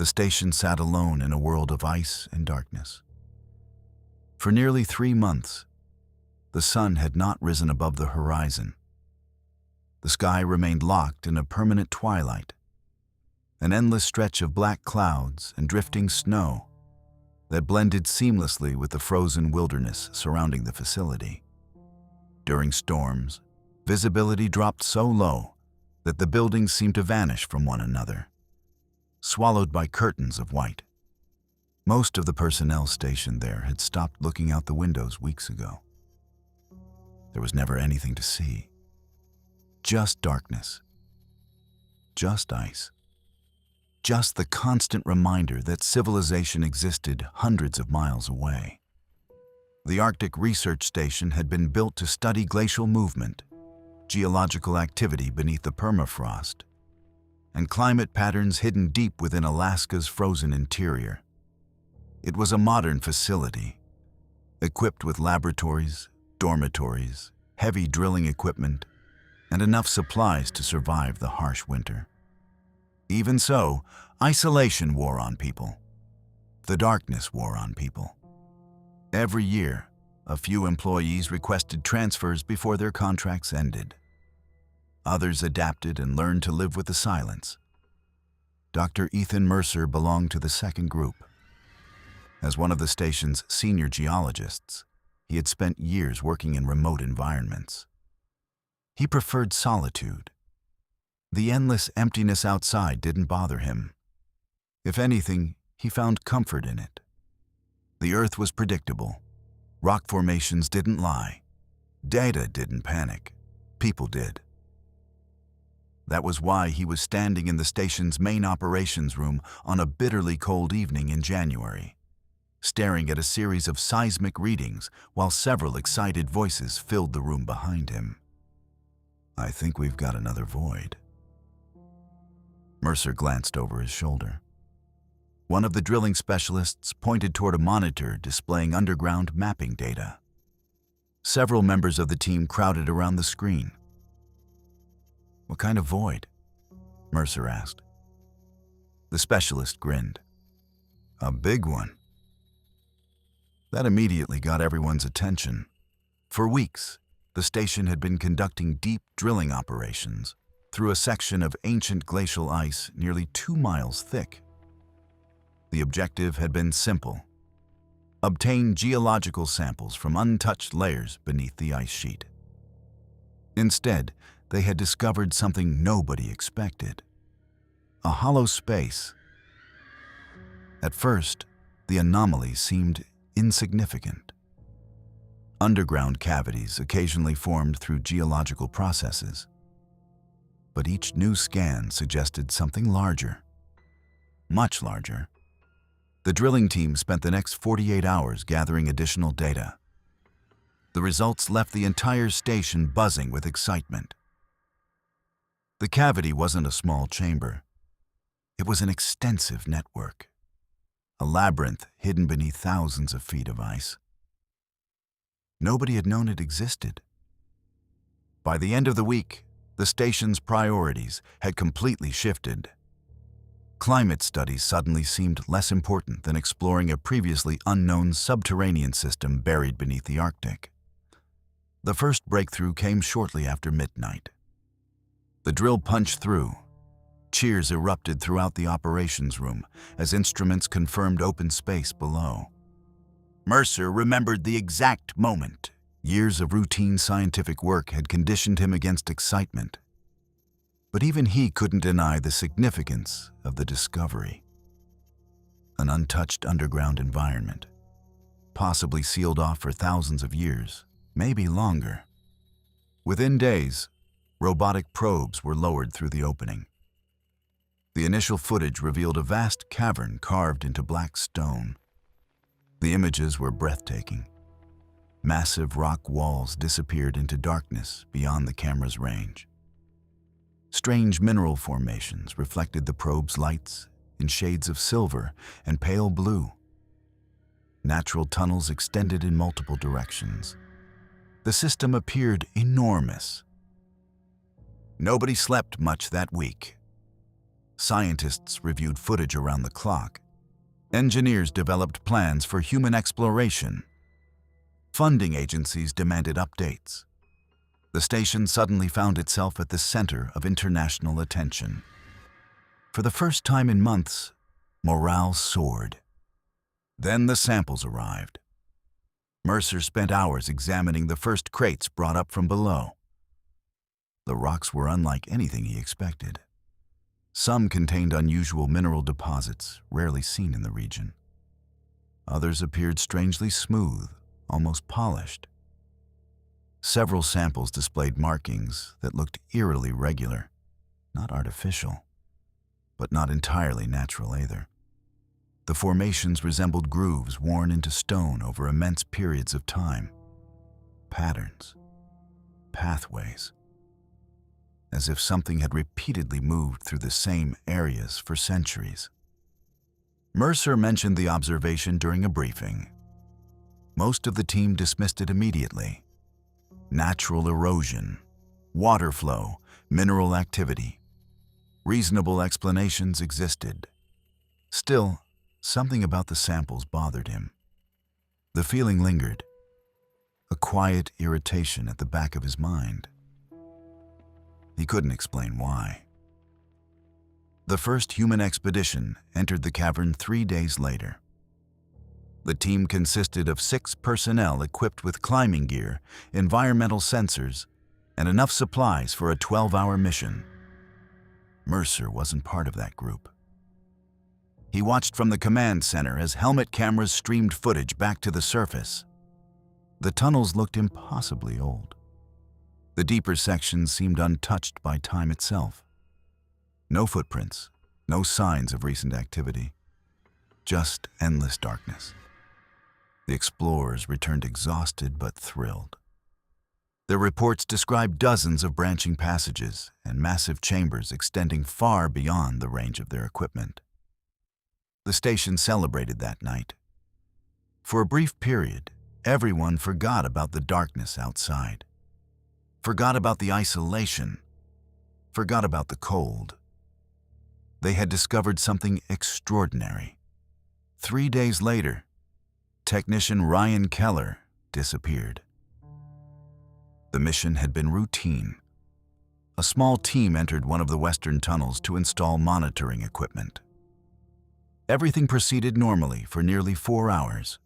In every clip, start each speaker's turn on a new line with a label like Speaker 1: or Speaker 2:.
Speaker 1: the station sat alone in a world of ice and darkness. For nearly 3 months, the sun had not risen above the horizon. The sky remained locked in a permanent twilight, an endless stretch of black clouds and drifting snow that blended seamlessly with the frozen wilderness surrounding the facility. During storms, visibility dropped so low that the buildings seemed to vanish from one another, swallowed by curtains of white. Most of the personnel stationed there had stopped looking out the windows weeks ago. There was never anything to see. Just darkness. Just ice. Just the constant reminder that civilization existed hundreds of miles away. The Arctic Research Station had been built to study glacial movement, geological activity beneath the permafrost, and climate patterns hidden deep within Alaska's frozen interior. It was a modern facility, equipped with laboratories, dormitories, heavy drilling equipment, and enough supplies to survive the harsh winter. Even so, isolation wore on people. The darkness wore on people. Every year, a few employees requested transfers before their contracts ended. Others adapted and learned to live with the silence. Dr. Ethan Mercer belonged to the second group. As one of the station's senior geologists, he had spent years working in remote environments. He preferred solitude. The endless emptiness outside didn't bother him. If anything, he found comfort in it. The Earth was predictable. Rock formations didn't lie. Data didn't panic. People did. That was why he was standing in the station's main operations room on a bitterly cold evening in January, staring at a series of seismic readings while several excited voices filled the room behind him. "I think we've got another void." Mercer glanced over his shoulder. One of the drilling specialists pointed toward a monitor displaying underground mapping data. Several members of the team crowded around the screen. "What kind of void?" Mercer asked. The specialist grinned. "A big one." That immediately got everyone's attention. For weeks, the station had been conducting deep drilling operations through a section of ancient glacial ice nearly 2 miles thick. The objective had been simple: obtain geological samples from untouched layers beneath the ice sheet. Instead, they had discovered something nobody expected: a hollow space. At first, the anomaly seemed insignificant. Underground cavities occasionally formed through geological processes. But each new scan suggested something larger, much larger. The drilling team spent the next 48 hours gathering additional data. The results left the entire station buzzing with excitement. The cavity wasn't a small chamber. It was an extensive network, a labyrinth hidden beneath thousands of feet of ice. Nobody had known it existed. By the end of the week, the station's priorities had completely shifted. Climate studies suddenly seemed less important than exploring a previously unknown subterranean system buried beneath the Arctic. The first breakthrough came shortly after midnight. The drill punched through. Cheers erupted throughout the operations room as instruments confirmed open space below. Mercer remembered the exact moment. Years of routine scientific work had conditioned him against excitement. But even he couldn't deny the significance of the discovery. An untouched underground environment, possibly sealed off for thousands of years, maybe longer. Within days, robotic probes were lowered through the opening. The initial footage revealed a vast cavern carved into black stone. The images were breathtaking. Massive rock walls disappeared into darkness beyond the camera's range. Strange mineral formations reflected the probe's lights in shades of silver and pale blue. Natural tunnels extended in multiple directions. The system appeared enormous. Nobody slept much that week. Scientists reviewed footage around the clock. Engineers developed plans for human exploration. Funding agencies demanded updates. The station suddenly found itself at the center of international attention. For the first time in months, morale soared. Then the samples arrived. Mercer spent hours examining the first crates brought up from below. The rocks were unlike anything he expected. Some contained unusual mineral deposits rarely seen in the region. Others appeared strangely smooth, almost polished. Several samples displayed markings that looked eerily regular, not artificial, but not entirely natural either. The formations resembled grooves worn into stone over immense periods of time. Patterns, pathways, as if something had repeatedly moved through the same areas for centuries. Mercer mentioned the observation during a briefing. Most of the team dismissed it immediately. Natural erosion, water flow, mineral activity. Reasonable explanations existed. Still, something about the samples bothered him. The feeling lingered, a quiet irritation at the back of his mind. He couldn't explain why. The first human expedition entered the cavern 3 days later. The team consisted of 6 personnel equipped with climbing gear, environmental sensors, and enough supplies for a 12-hour mission. Mercer wasn't part of that group. He watched from the command center as helmet cameras streamed footage back to the surface. The tunnels looked impossibly old. The deeper sections seemed untouched by time itself. No footprints, no signs of recent activity, just endless darkness. The explorers returned exhausted but thrilled. Their reports described dozens of branching passages and massive chambers extending far beyond the range of their equipment. The station celebrated that night. For a brief period, everyone forgot about the darkness outside, forgot about the isolation, forgot about the cold. They had discovered something extraordinary. 3 days later, technician Ryan Keller disappeared. The mission had been routine. A small team entered one of the western tunnels to install monitoring equipment. Everything proceeded normally for nearly 4 hours.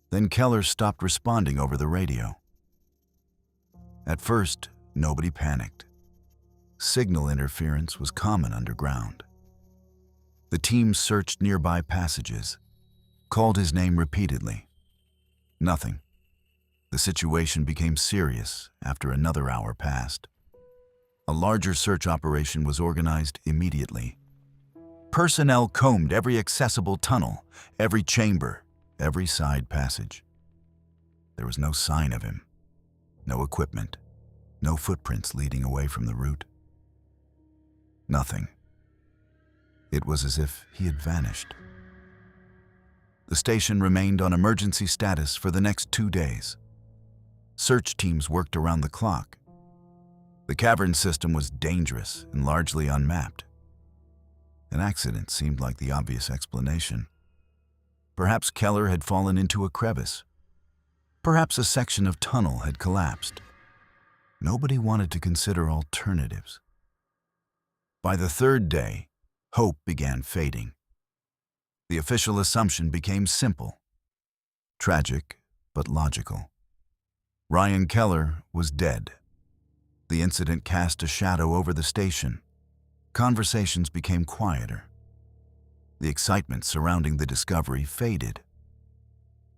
Speaker 1: Then Keller stopped responding over the radio. At first, nobody panicked. Signal interference was common underground. The team searched nearby passages, called his name repeatedly. Nothing. The situation became serious after another hour passed. A larger search operation was organized immediately. Personnel combed every accessible tunnel, every chamber, every side passage. There was no sign of him, no equipment, no footprints leading away from the route. Nothing. It was as if he had vanished. The station remained on emergency status for the next 2 days. Search teams worked around the clock. The cavern system was dangerous and largely unmapped. An accident seemed like the obvious explanation. Perhaps Keller had fallen into a crevice. Perhaps a section of tunnel had collapsed. Nobody wanted to consider alternatives. By the 3rd day, hope began fading. The official assumption became simple, tragic but logical. Ryan Keller was dead. The incident cast a shadow over the station. Conversations became quieter. The excitement surrounding the discovery faded.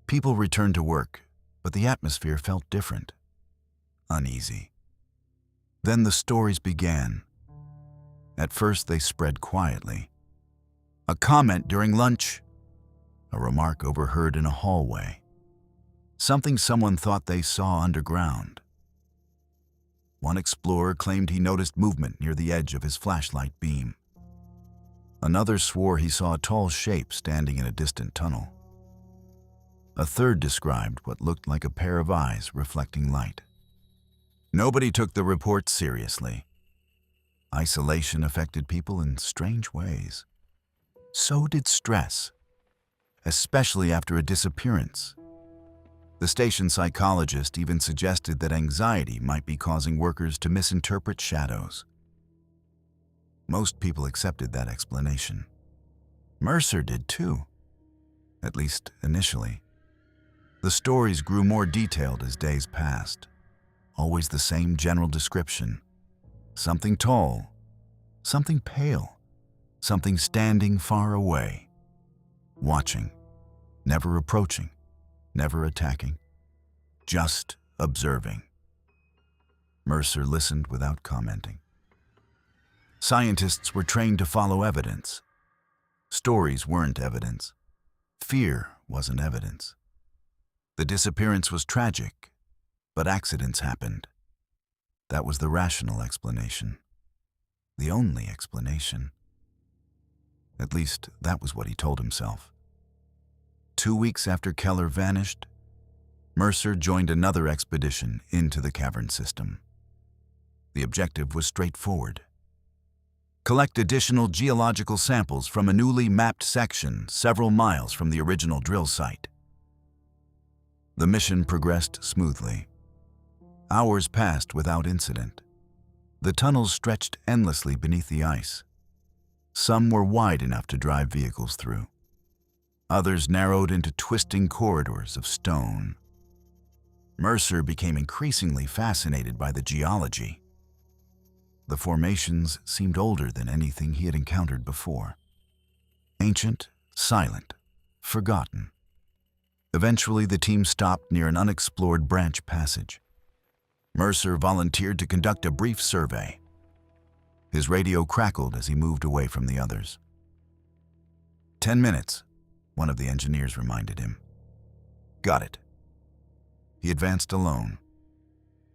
Speaker 1: People returned to work, but the atmosphere felt different, uneasy. Then the stories began. At first, they spread quietly. A comment during lunch, a remark overheard in a hallway, something someone thought they saw underground. One explorer claimed he noticed movement near the edge of his flashlight beam. Another swore he saw a tall shape standing in a distant tunnel. A third described what looked like a pair of eyes reflecting light. Nobody took the report seriously. Isolation affected people in strange ways. So did stress, especially after a disappearance. The station psychologist even suggested that anxiety might be causing workers to misinterpret shadows. Most people accepted that explanation. Mercer did too, at least initially. The stories grew more detailed as days passed. Always the same general description. Something tall, something pale, something standing far away. Watching, never approaching, never attacking, just observing. Mercer listened without commenting. Scientists were trained to follow evidence. Stories weren't evidence. Fear wasn't evidence. The disappearance was tragic, but accidents happened. That was the rational explanation. The only explanation. At least, that was what he told himself. 2 weeks after Keller vanished, Mercer joined another expedition into the cavern system. The objective was straightforward. Collect additional geological samples from a newly mapped section several miles from the original drill site. The mission progressed smoothly. Hours passed without incident. The tunnels stretched endlessly beneath the ice. Some were wide enough to drive vehicles through. Others narrowed into twisting corridors of stone. Mercer became increasingly fascinated by the geology. The formations seemed older than anything he had encountered before. Ancient, silent, forgotten. Eventually, the team stopped near an unexplored branch passage. Mercer volunteered to conduct a brief survey. His radio crackled as he moved away from the others. 10 minutes, one of the engineers reminded him. Got it. He advanced alone.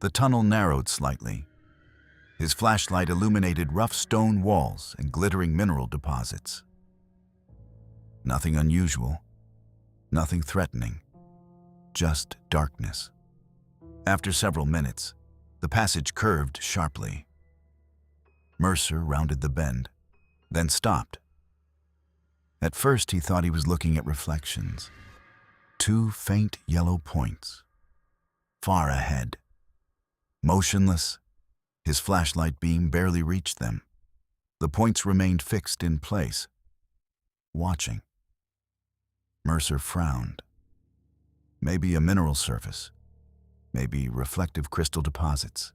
Speaker 1: The tunnel narrowed slightly. His flashlight illuminated rough stone walls and glittering mineral deposits. Nothing unusual, nothing threatening, just darkness. After several minutes, the passage curved sharply. Mercer rounded the bend, then stopped. At first, he thought he was looking at reflections. 2 faint yellow points, far ahead. Motionless, his flashlight beam barely reached them. The points remained fixed in place, watching. Mercer frowned. Maybe a mineral surface, maybe reflective crystal deposits.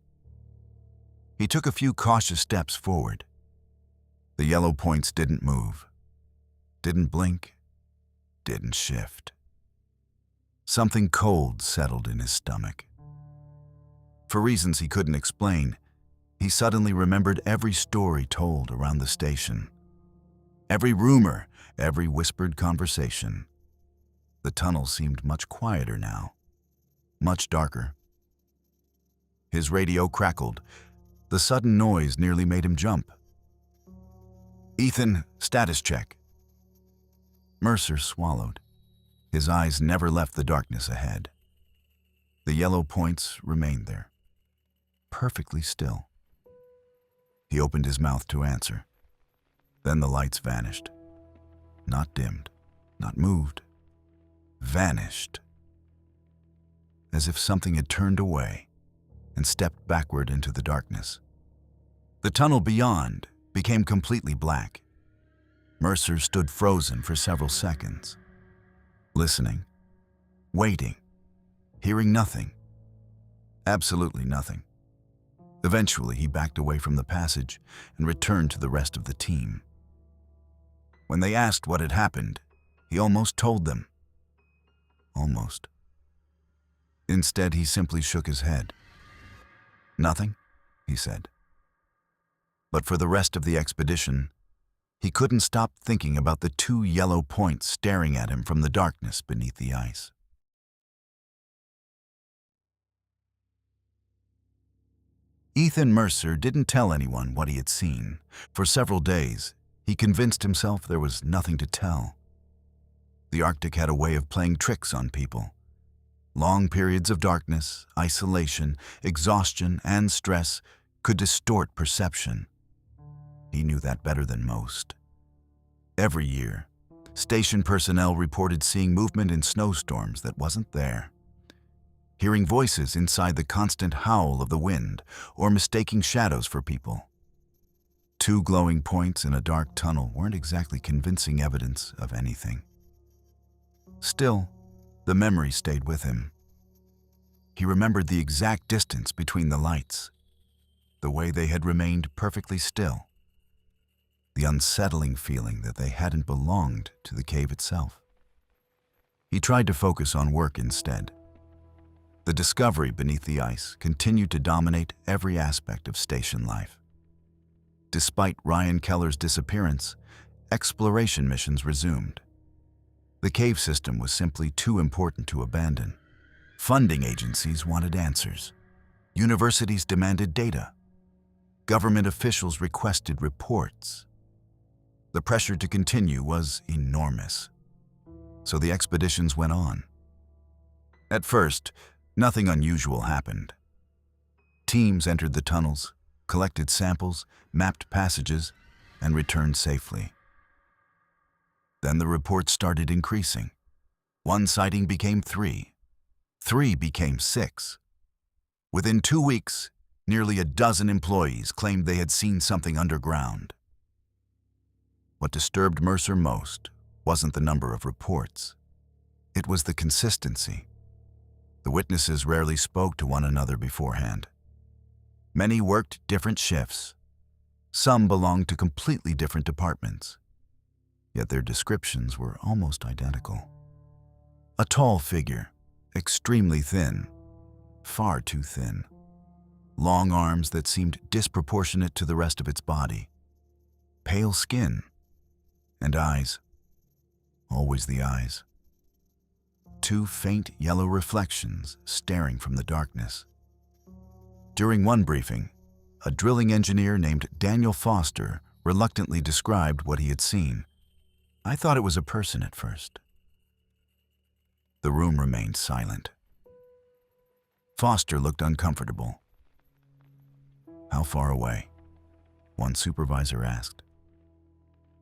Speaker 1: He took a few cautious steps forward. The yellow points didn't move, didn't blink, didn't shift. Something cold settled in his stomach. For reasons he couldn't explain, he suddenly remembered every story told around the station. Every rumor, every whispered conversation. The tunnel seemed much quieter now, much darker. His radio crackled. The sudden noise nearly made him jump. Ethan, status check. Mercer swallowed. His eyes never left the darkness ahead. The yellow points remained there, perfectly still. He opened his mouth to answer. Then the lights vanished. Not dimmed, not moved. Vanished. As if something had turned away and stepped backward into the darkness. The tunnel beyond became completely black. Mercer stood frozen for several seconds, listening, waiting, hearing nothing. Absolutely nothing. Eventually, he backed away from the passage and returned to the rest of the team. When they asked what had happened, he almost told them. Almost. Instead, he simply shook his head. Nothing, he said. But for the rest of the expedition, he couldn't stop thinking about the 2 yellow points staring at him from the darkness beneath the ice. Ethan Mercer didn't tell anyone what he had seen. For several days, he convinced himself there was nothing to tell. The Arctic had a way of playing tricks on people. Long periods of darkness, isolation, exhaustion, and stress could distort perception. He knew that better than most. Every year, station personnel reported seeing movement in snowstorms that wasn't there, hearing voices inside the constant howl of the wind, or mistaking shadows for people. Two glowing points in a dark tunnel weren't exactly convincing evidence of anything. Still, the memory stayed with him. He remembered the exact distance between the lights, the way they had remained perfectly still, the unsettling feeling that they hadn't belonged to the cave itself. He tried to focus on work instead. The discovery beneath the ice continued to dominate every aspect of station life. Despite Ryan Keller's disappearance, exploration missions resumed. The cave system was simply too important to abandon. Funding agencies wanted answers. Universities demanded data. Government officials requested reports. The pressure to continue was enormous. So the expeditions went on. At first, nothing unusual happened. Teams entered the tunnels, collected samples, mapped passages, and returned safely. Then the reports started increasing. One sighting became 3. 3 became 6. Within 2 weeks, nearly a dozen employees claimed they had seen something underground. What disturbed Mercer most wasn't the number of reports. It was the consistency. The witnesses rarely spoke to one another beforehand. Many worked different shifts. Some belonged to completely different departments. Yet their descriptions were almost identical. A tall figure, extremely thin, far too thin. Long arms that seemed disproportionate to the rest of its body. Pale skin. And eyes. Always the eyes. 2 faint yellow reflections staring from the darkness. During one briefing, a drilling engineer named Daniel Foster reluctantly described what he had seen. "I thought it was a person at first." The room remained silent. Foster looked uncomfortable. "How far away?" one supervisor asked.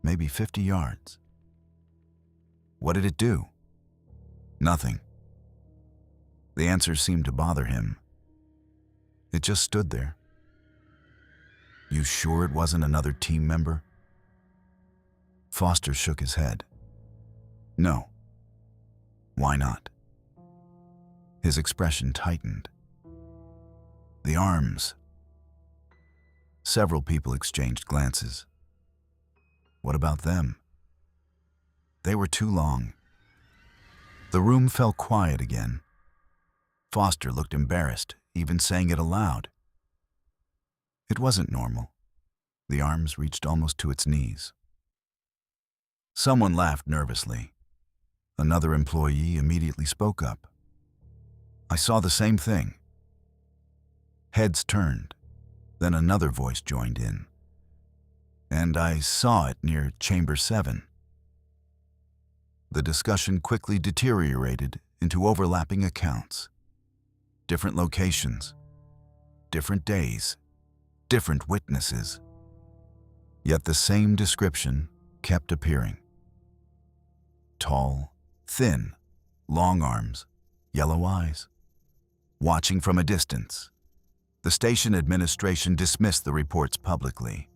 Speaker 1: "Maybe 50 yards. "What did it do?" "Nothing." The answer seemed to bother him. It just stood there. "You sure it wasn't another team member?" Foster shook his head. "No." "Why not?" His expression tightened. "The arms." Several people exchanged glances. "What about them?" "They were too long." The room fell quiet again. Foster looked embarrassed, even saying it aloud. It wasn't normal. The arms reached almost to its knees. Someone laughed nervously. Another employee immediately spoke up. "I saw the same thing." Heads turned. Then another voice joined in. "And I saw it near Chamber 7. The discussion quickly deteriorated into overlapping accounts. Different locations, different days, different witnesses. Yet the same description kept appearing. Tall, thin, long arms, yellow eyes. Watching from a distance, the station administration dismissed the reports publicly.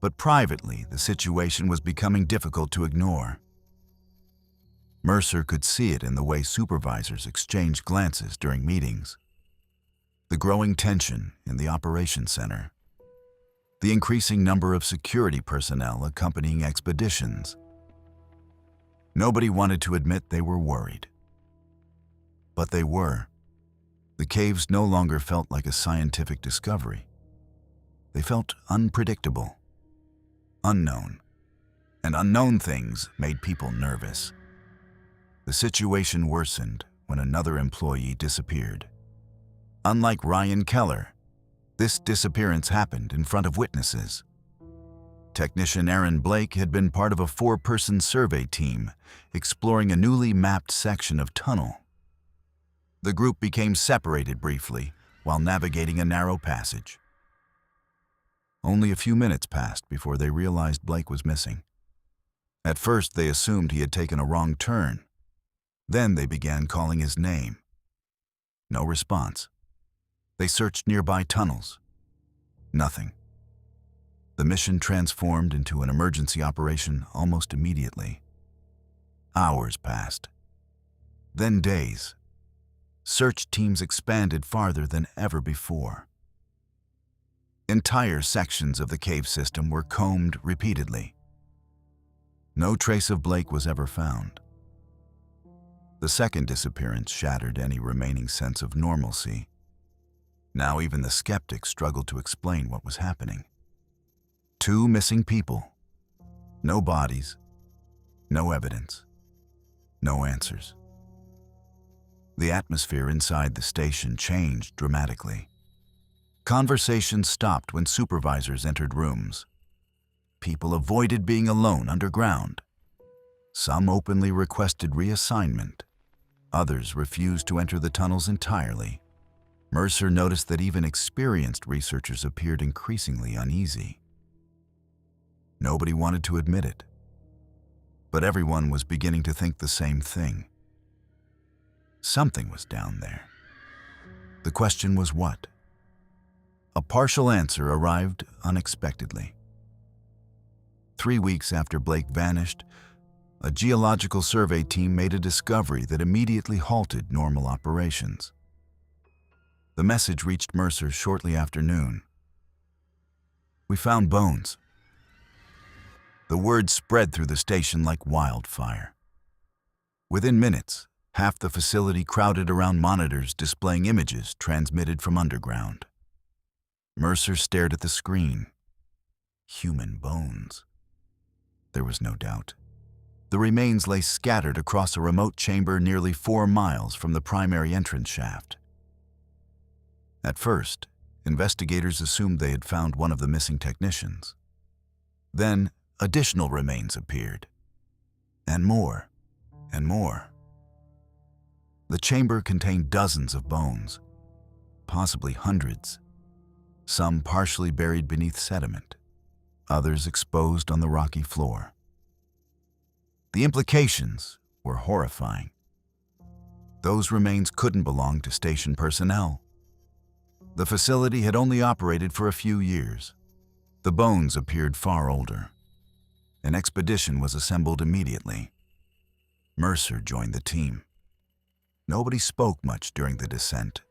Speaker 1: But privately, the situation was becoming difficult to ignore. Mercer could see it in the way supervisors exchanged glances during meetings. The growing tension in the operations center. The increasing number of security personnel accompanying expeditions. Nobody wanted to admit they were worried. But they were. The caves no longer felt like a scientific discovery. They felt unpredictable, unknown, and unknown things made people nervous. The situation worsened when another employee disappeared. Unlike Ryan Keller, this disappearance happened in front of witnesses. Technician Aaron Blake had been part of a 4-person survey team exploring a newly mapped section of tunnel. The group became separated briefly while navigating a narrow passage. Only a few minutes passed before they realized Blake was missing. At first, they assumed he had taken a wrong turn. Then they began calling his name. No response. They searched nearby tunnels. Nothing. The mission transformed into an emergency operation almost immediately. Hours passed. Then days. Search teams expanded farther than ever before. Entire sections of the cave system were combed repeatedly. No trace of Blake was ever found. The second disappearance shattered any remaining sense of normalcy. Now even the skeptics struggled to explain what was happening. 2 missing people. No bodies. No evidence. No answers. The atmosphere inside the station changed dramatically. Conversations stopped when supervisors entered rooms. People avoided being alone underground. Some openly requested reassignment. Others refused to enter the tunnels entirely. Mercer noticed that even experienced researchers appeared increasingly uneasy. Nobody wanted to admit it, but everyone was beginning to think the same thing. Something was down there. The question was what? A partial answer arrived unexpectedly. 3 weeks after Blake vanished, a geological survey team made a discovery that immediately halted normal operations. The message reached Mercer shortly after noon. "We found bones." The word spread through the station like wildfire. Within minutes, half the facility crowded around monitors displaying images transmitted from underground. Mercer stared at the screen. Human bones. There was no doubt. The remains lay scattered across a remote chamber nearly 4 miles from the primary entrance shaft. At first, investigators assumed they had found one of the missing technicians. Then, additional remains appeared. And more, and more. The chamber contained dozens of bones, possibly hundreds. Some partially buried beneath sediment, others exposed on the rocky floor. The implications were horrifying. Those remains couldn't belong to station personnel. The facility had only operated for a few years. The bones appeared far older. An expedition was assembled immediately. Mercer joined the team. Nobody spoke much during the descent.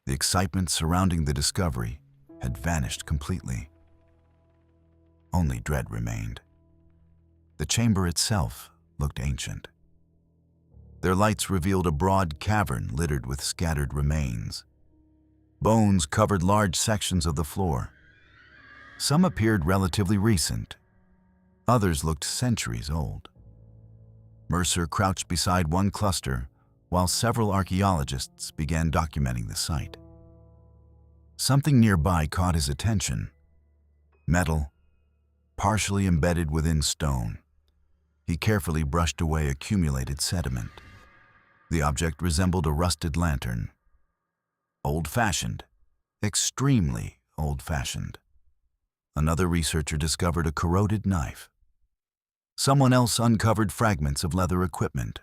Speaker 1: The excitement surrounding the discovery had vanished completely. Only dread remained. The chamber itself looked ancient. Their lights revealed a broad cavern littered with scattered remains. Bones covered large sections of the floor. Some appeared relatively recent. Others looked centuries old. Mercer crouched beside one cluster while several archaeologists began documenting the site. Something nearby caught his attention. Metal, partially embedded within stone. He carefully brushed away accumulated sediment. The object resembled a rusted lantern. Old-fashioned, extremely old-fashioned. Another researcher discovered a corroded knife. Someone else uncovered fragments of leather equipment.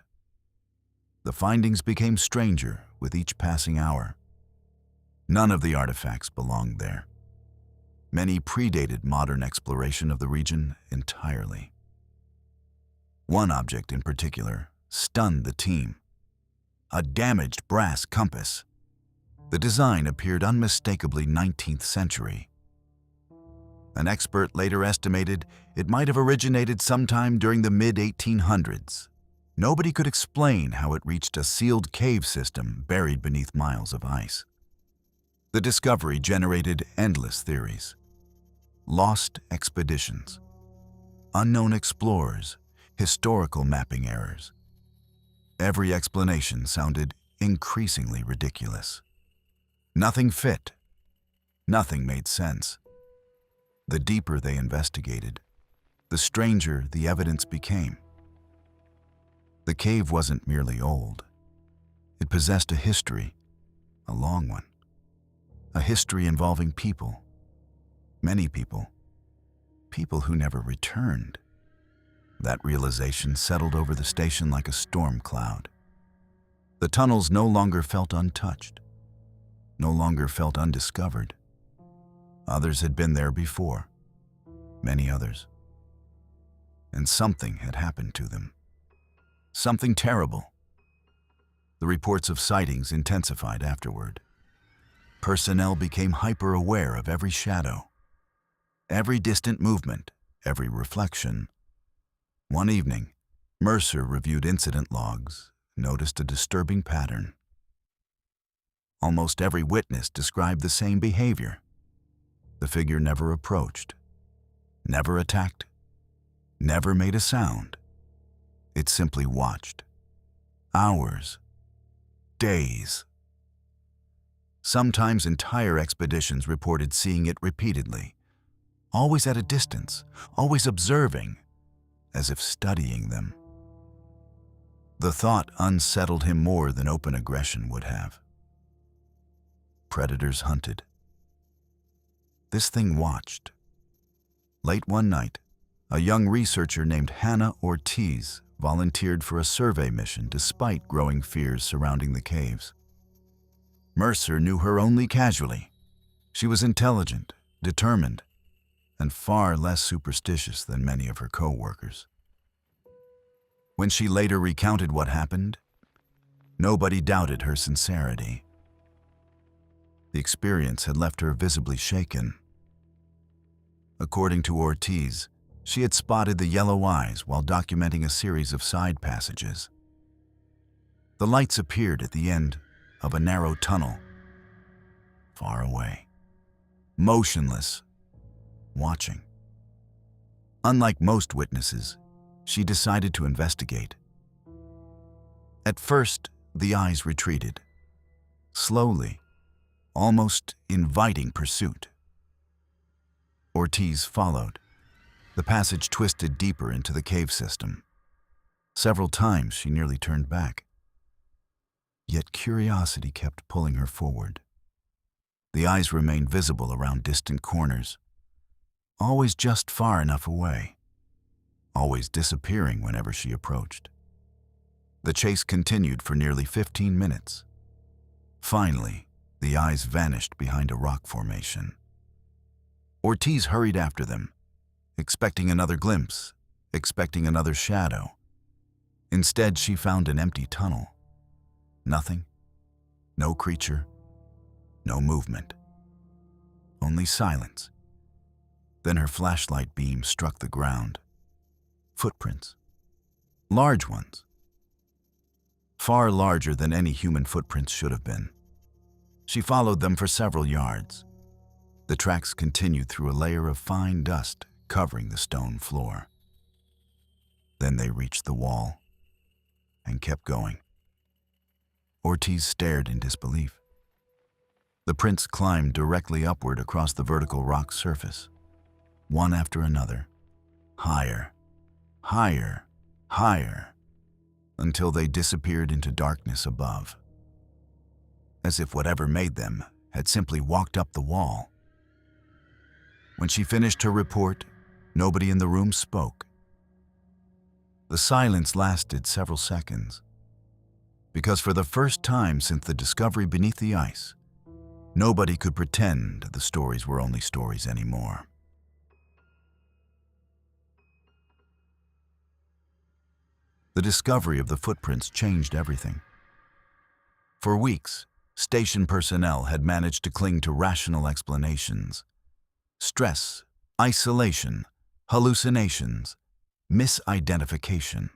Speaker 1: The findings became stranger with each passing hour. None of the artifacts belonged there. Many predated modern exploration of the region entirely. One object in particular stunned the team. A damaged brass compass. The design appeared unmistakably 19th century. An expert later estimated it might have originated sometime during the mid-1800s. Nobody could explain how it reached a sealed cave system buried beneath miles of ice. The discovery generated endless theories. Lost expeditions, unknown explorers, historical mapping errors. Every explanation sounded increasingly ridiculous. Nothing fit. Nothing made sense. The deeper they investigated, the stranger the evidence became. The cave wasn't merely old. It possessed a history, a long one. A history involving people, Many people who never returned. That realization settled over the station like a storm cloud. The tunnels no longer felt untouched, no longer felt undiscovered. Others had been there before, many others. And something had happened to them. Something terrible. The reports of sightings intensified afterward. Personnel became hyper-aware of every shadow, every distant movement, every reflection. One evening, Mercer reviewed incident logs, noticed a disturbing pattern. Almost every witness described the same behavior. The figure never approached, never attacked, never made a sound. It simply watched. Hours, days. Sometimes entire expeditions reported seeing it repeatedly, always at a distance, always observing, as if studying them. The thought unsettled him more than open aggression would have. Predators hunted. This thing watched. Late one night, a young researcher named Hannah Ortiz volunteered for a survey mission despite growing fears surrounding the caves. Mercer knew her only casually. She was intelligent, determined, and far less superstitious than many of her co-workers. When she later recounted what happened, nobody doubted her sincerity. The experience had left her visibly shaken. According to Ortiz, she had spotted the yellow eyes while documenting a series of side passages. The lights appeared at the end of a narrow tunnel, far away, motionless, watching. Unlike most witnesses, she decided to investigate. At first, the eyes retreated, slowly, almost inviting pursuit. Ortiz followed. The passage twisted deeper into the cave system. Several times she nearly turned back. Yet curiosity kept pulling her forward. The eyes remained visible around distant corners, always just far enough away, always disappearing whenever she approached. The chase continued for nearly 15 minutes. Finally, the eyes vanished behind a rock formation. Ortiz hurried after them, expecting another glimpse, expecting another shadow. Instead, she found an empty tunnel. Nothing, no creature, no movement, only silence. Then her flashlight beam struck the ground. Footprints, large ones, far larger than any human footprints should have been. She followed them for several yards. The tracks continued through a layer of fine dust covering the stone floor. Then they reached the wall and kept going. Ortiz stared in disbelief. The prints climbed directly upward across the vertical rock surface, one after another, higher, higher, higher, until they disappeared into darkness above, as if whatever made them had simply walked up the wall. When she finished her report, nobody in the room spoke. The silence lasted several seconds, because for the first time since the discovery beneath the ice, nobody could pretend the stories were only stories anymore. The discovery of the footprints changed everything. For weeks, station personnel had managed to cling to rational explanations. Stress, isolation, hallucinations, misidentification.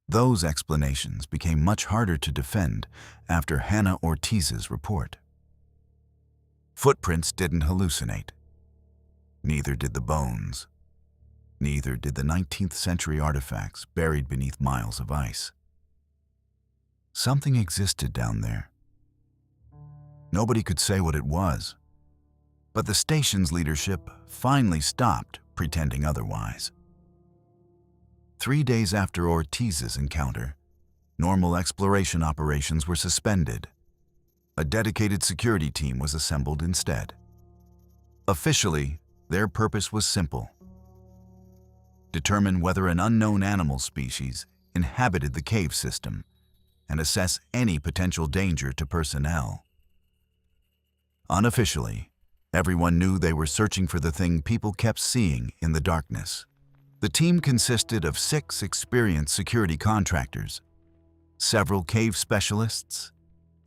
Speaker 1: Those explanations became much harder to defend after Hannah Ortiz's report. Footprints didn't hallucinate. Neither did the bones. Neither did the 19th century artifacts buried beneath miles of ice. Something existed down there. Nobody could say what it was, but the station's leadership finally stopped pretending otherwise. 3 days after Ortiz's encounter, normal exploration operations were suspended. A dedicated security team was assembled instead. Officially, their purpose was simple: determine whether an unknown animal species inhabited the cave system and assess any potential danger to personnel. Unofficially, everyone knew they were searching for the thing people kept seeing in the darkness. The team consisted of 6 experienced security contractors, several cave specialists,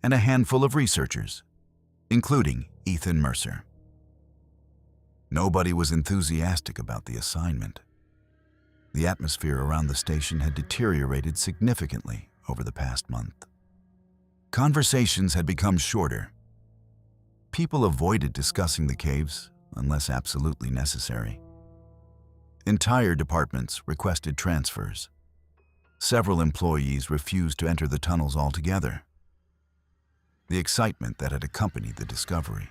Speaker 1: and a handful of researchers, including Ethan Mercer. Nobody was enthusiastic about the assignment. The atmosphere around the station had deteriorated significantly over the past month. Conversations had become shorter. People avoided discussing the caves unless absolutely necessary. Entire departments requested transfers. Several employees refused to enter the tunnels altogether. The excitement that had accompanied the discovery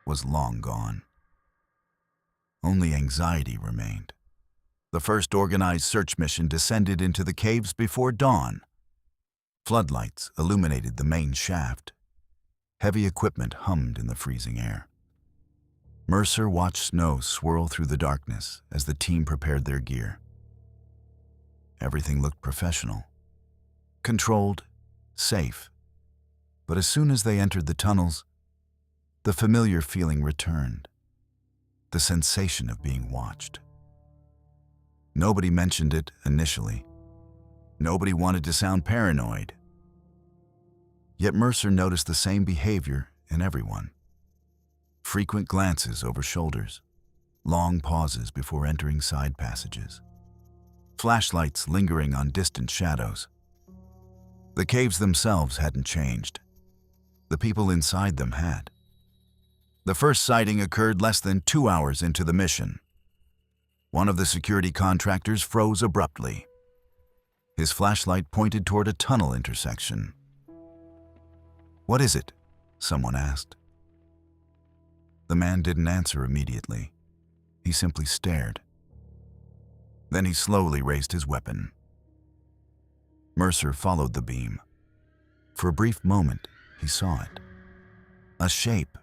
Speaker 1: was long gone. Only anxiety remained. The first organized search mission descended into the caves before dawn. Floodlights illuminated the main shaft. Heavy equipment hummed in the freezing air. Mercer watched snow swirl through the darkness as the team prepared their gear. Everything looked professional, controlled, safe. But as soon as they entered the tunnels, the familiar feeling returned, the sensation of being watched. Nobody mentioned it initially. Nobody wanted to sound paranoid. Yet Mercer noticed the same behavior in everyone. Frequent glances over shoulders, long pauses before entering side passages, flashlights lingering on distant shadows. The caves themselves hadn't changed. The people inside them had. The first sighting occurred less than 2 hours into the mission. One of the security contractors froze abruptly. His flashlight pointed toward a tunnel intersection. "What is it?" someone asked. The man didn't answer immediately. He simply stared. Then he slowly raised his weapon. Mercer followed the beam. For a brief moment, he saw it. A shape,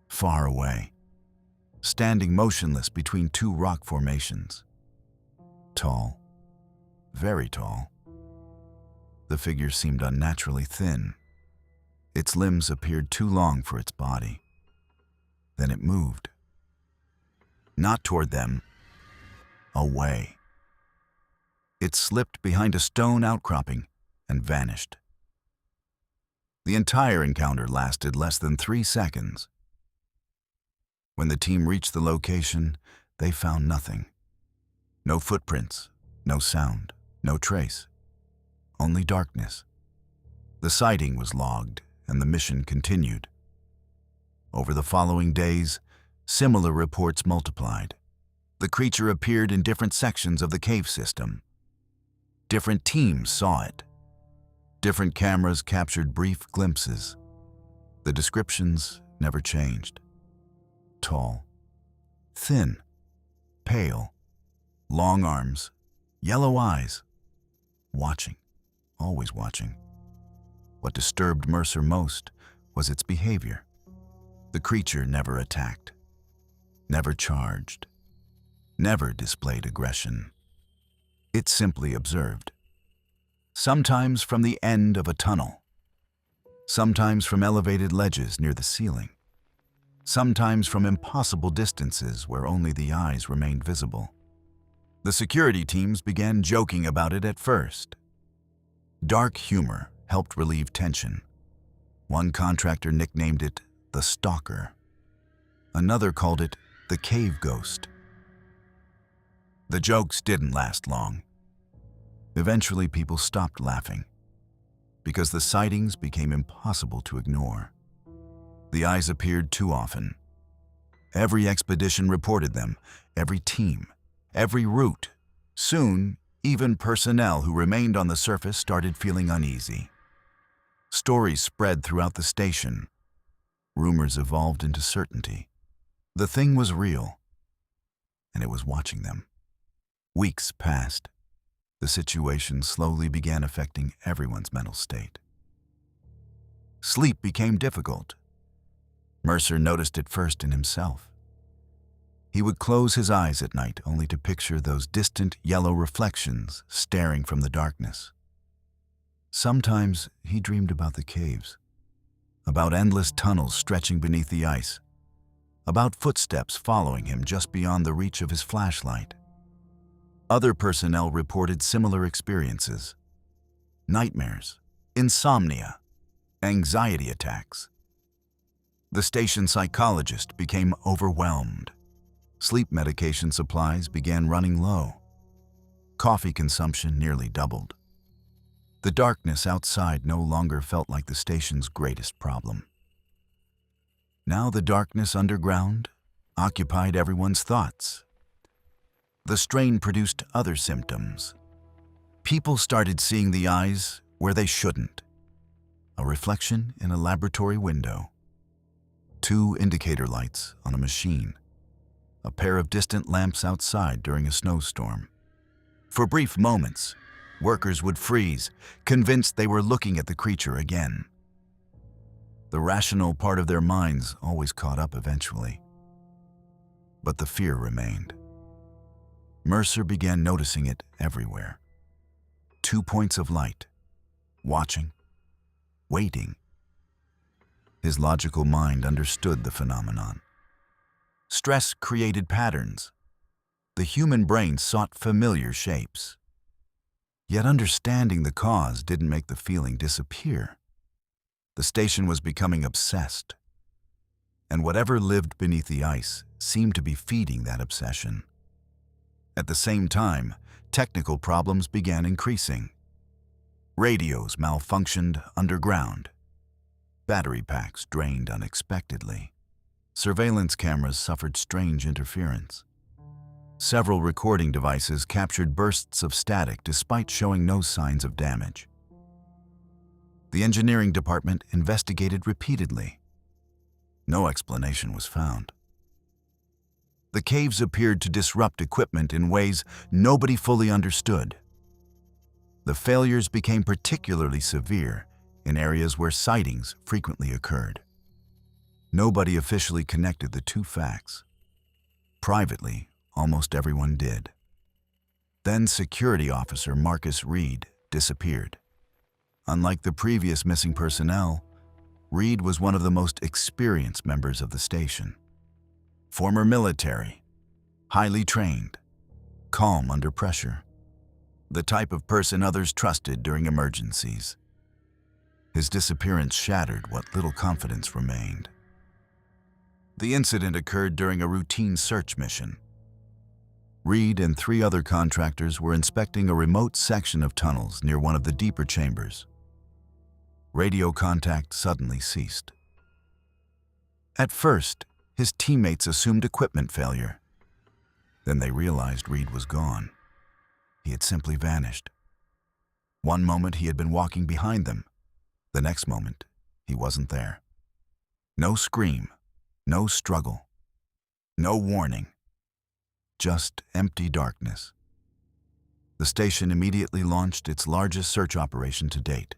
Speaker 1: far away, standing motionless between 2 rock formations. Tall, very tall. The figure seemed unnaturally thin. Its limbs appeared too long for its body. Then it moved. Not toward them, away. It slipped behind a stone outcropping and vanished. The entire encounter lasted less than 3 seconds. When the team reached the location, they found nothing. No footprints, no sound, no trace. Only darkness. The sighting was logged, and the mission continued. Over the following days, similar reports multiplied. The creature appeared in different sections of the cave system. Different teams saw it. Different cameras captured brief glimpses. The descriptions never changed. Tall, thin, pale, long arms, yellow eyes, watching, always watching. What disturbed Mercer most was its behavior. The creature never attacked, never charged, never displayed aggression. It simply observed. Sometimes from the end of a tunnel, sometimes from elevated ledges near the ceiling, sometimes from impossible distances where only the eyes remained visible. The security teams began joking about it at first. Dark humor helped relieve tension. One contractor nicknamed it the Stalker. Another called it the Cave Ghost. The jokes didn't last long. Eventually, people stopped laughing because the sightings became impossible to ignore. The eyes appeared too often. Every expedition reported them, every team, every route. Soon, even personnel who remained on the surface started feeling uneasy. Stories spread throughout the station. Rumors evolved into certainty. The thing was real, and it was watching them. Weeks passed. The situation slowly began affecting everyone's mental state. Sleep became difficult. Mercer noticed it first in himself. He would close his eyes at night only to picture those distant yellow reflections staring from the darkness. Sometimes he dreamed about the caves, about endless tunnels stretching beneath the ice, about footsteps following him just beyond the reach of his flashlight. Other personnel reported similar experiences: nightmares, insomnia, anxiety attacks. The station psychologist became overwhelmed. Sleep medication supplies began running low. Coffee consumption nearly doubled. The darkness outside no longer felt like the station's greatest problem. Now the darkness underground occupied everyone's thoughts. The strain produced other symptoms. People started seeing the eyes where they shouldn't. A reflection in a laboratory window. 2 indicator lights on a machine. A pair of distant lamps outside during a snowstorm. For brief moments, workers would freeze, convinced they were looking at the creature again. The rational part of their minds always caught up eventually. But the fear remained. Mercer began noticing it everywhere. 2 points of light, watching, waiting. His logical mind understood the phenomenon. Stress created patterns. The human brain sought familiar shapes. Yet understanding the cause didn't make the feeling disappear. The station was becoming obsessed, and whatever lived beneath the ice seemed to be feeding that obsession. At the same time, technical problems began increasing. Radios malfunctioned underground. Battery packs drained unexpectedly. Surveillance cameras suffered strange interference. Several recording devices captured bursts of static despite showing no signs of damage. The engineering department investigated repeatedly. No explanation was found. The caves appeared to disrupt equipment in ways nobody fully understood. The failures became particularly severe in areas where sightings frequently occurred. Nobody officially connected the 2 facts. Privately, almost everyone did. Then security officer Marcus Reed disappeared. Unlike the previous missing personnel, Reed was one of the most experienced members of the station. Former military, highly trained, calm under pressure. The type of person others trusted during emergencies. His disappearance shattered what little confidence remained. The incident occurred during a routine search mission. Reed and 3 other contractors were inspecting a remote section of tunnels near one of the deeper chambers. Radio contact suddenly ceased. At first, his teammates assumed equipment failure. Then they realized Reed was gone. He had simply vanished. One moment he had been walking behind them. The next moment, he wasn't there. No scream, no struggle, no warning. Just empty darkness. The station immediately launched its largest search operation to date.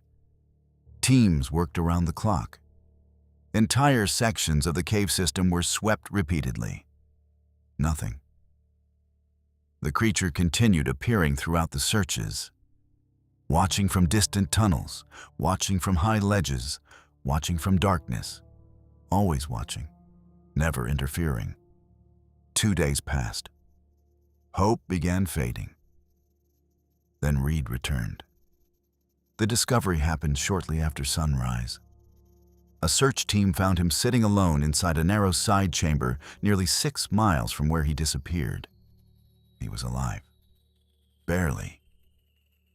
Speaker 1: Teams worked around the clock. Entire sections of the cave system were swept repeatedly. Nothing. The creature continued appearing throughout the searches, watching from distant tunnels, watching from high ledges, watching from darkness, always watching, never interfering. 2 days passed. Hope began fading. Then Reed returned. The discovery happened shortly after sunrise. A search team found him sitting alone inside a narrow side chamber nearly 6 miles from where he disappeared. He was alive. Barely.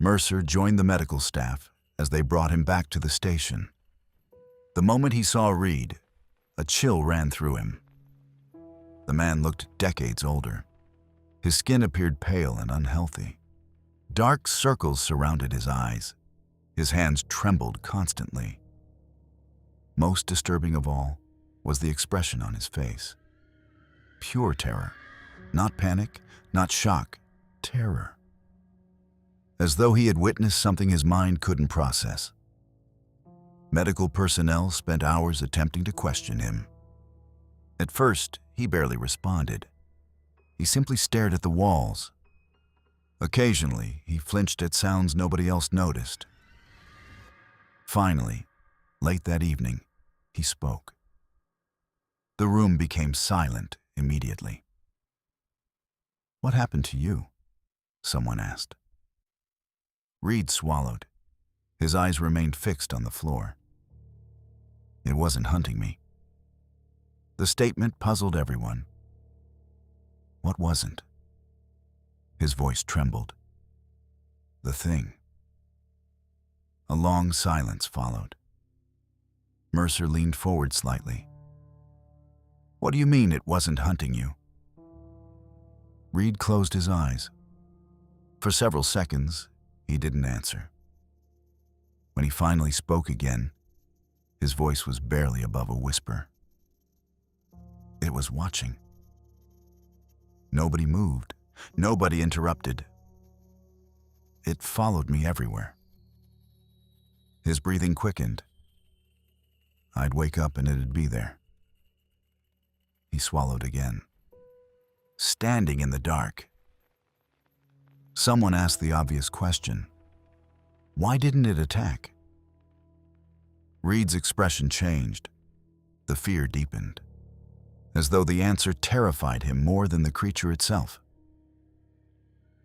Speaker 1: Mercer joined the medical staff as they brought him back to the station. The moment he saw Reed, a chill ran through him. The man looked decades older. His skin appeared pale and unhealthy. Dark circles surrounded his eyes. His hands trembled constantly. Most disturbing of all was the expression on his face. Pure terror. Not panic, not shock. Terror. As though he had witnessed something his mind couldn't process. Medical personnel spent hours attempting to question him. At first, he barely responded. He simply stared at the walls. Occasionally, he flinched at sounds nobody else noticed. Finally, late that evening, he spoke. The room became silent immediately. "What happened to you?" someone asked. Reed swallowed. His eyes remained fixed on the floor. "It wasn't hunting me." The statement puzzled everyone. What wasn't? His voice trembled. The thing. A long silence followed. Mercer leaned forward slightly. "What do you mean it wasn't hunting you?" Reed closed his eyes. For several seconds, he didn't answer. When he finally spoke again, his voice was barely above a whisper. "It was watching." Nobody moved. Nobody interrupted. "It followed me everywhere." His breathing quickened. "I'd wake up and it'd be there." He swallowed again. Standing in the dark. Someone asked the obvious question. Why didn't it attack? Reed's expression changed. The fear deepened, as though the answer terrified him more than the creature itself.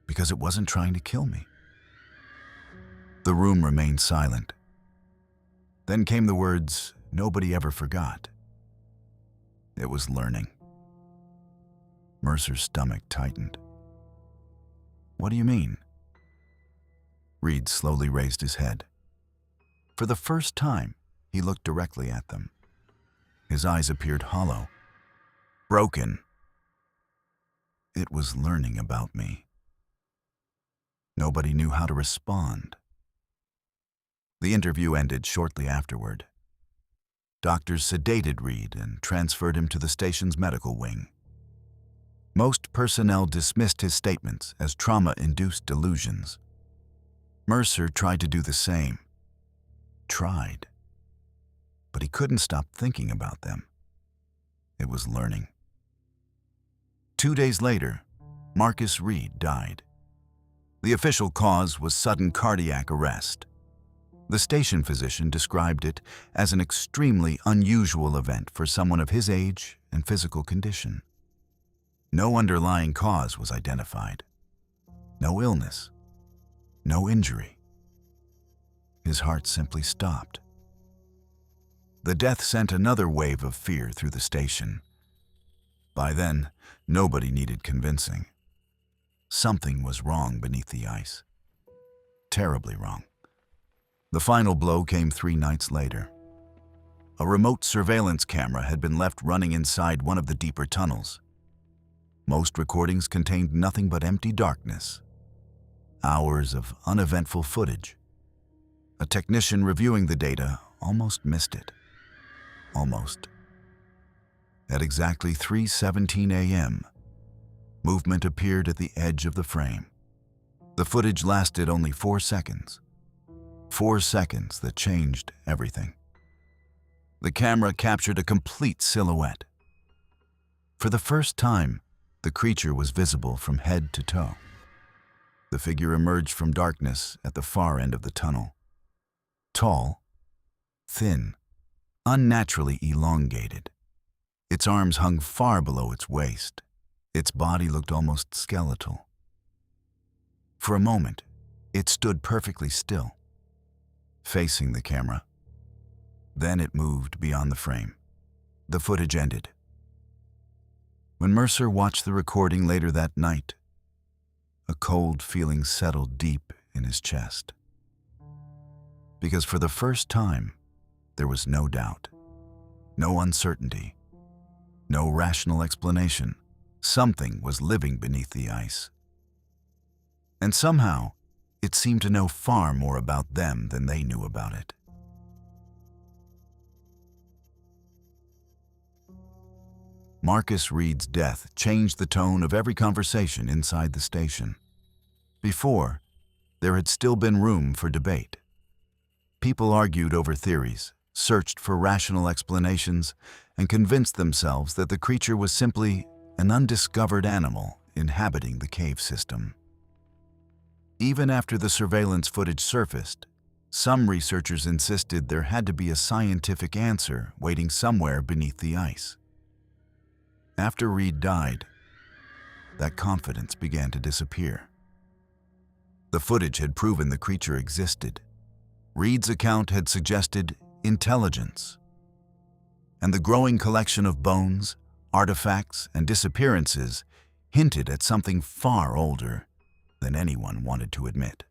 Speaker 1: "Because it wasn't trying to kill me." The room remained silent. Then came the words nobody ever forgot. It was learning. Mercer's stomach tightened. "What do you mean?" Reed slowly raised his head. For the first time, he looked directly at them. His eyes appeared hollow, broken. "It was learning about me." Nobody knew how to respond. The interview ended shortly afterward. Doctors sedated Reed and transferred him to the station's medical wing. Most personnel dismissed his statements as trauma-induced delusions. Mercer tried to do the same. Tried. But he couldn't stop thinking about them. It was learning. 2 days later, Marcus Reed died. The official cause was sudden cardiac arrest. The station physician described it as an extremely unusual event for someone of his age and physical condition. No underlying cause was identified. No illness. No injury. His heart simply stopped. The death sent another wave of fear through the station. By then, nobody needed convincing. Something was wrong beneath the ice. Terribly wrong. The final blow came 3 nights later. A remote surveillance camera had been left running inside one of the deeper tunnels. Most recordings contained nothing but empty darkness. Hours of uneventful footage. A technician reviewing the data almost missed it. Almost. At exactly 3:17 a.m., movement appeared at the edge of the frame. The footage lasted only 4 seconds. 4 seconds that changed everything. The camera captured a complete silhouette. For the first time, the creature was visible from head to toe. The figure emerged from darkness at the far end of the tunnel. Tall, thin, unnaturally elongated. Its arms hung far below its waist. Its body looked almost skeletal. For a moment, it stood perfectly still, facing the camera. Then it moved beyond the frame. The footage ended. When Mercer watched the recording later that night, a cold feeling settled deep in his chest. Because for the first time, there was no doubt, no uncertainty, no rational explanation. Something was living beneath the ice. And somehow, it seemed to know far more about them than they knew about it. Marcus Reed's death changed the tone of every conversation inside the station. Before, there had still been room for debate. People argued over theories, searched for rational explanations, and convinced themselves that the creature was simply an undiscovered animal inhabiting the cave system. Even after the surveillance footage surfaced, some researchers insisted there had to be a scientific answer waiting somewhere beneath the ice. After Reed died, that confidence began to disappear. The footage had proven the creature existed. Reed's account had suggested intelligence. And the growing collection of bones, artifacts, and disappearances hinted at something far older than anyone wanted to admit.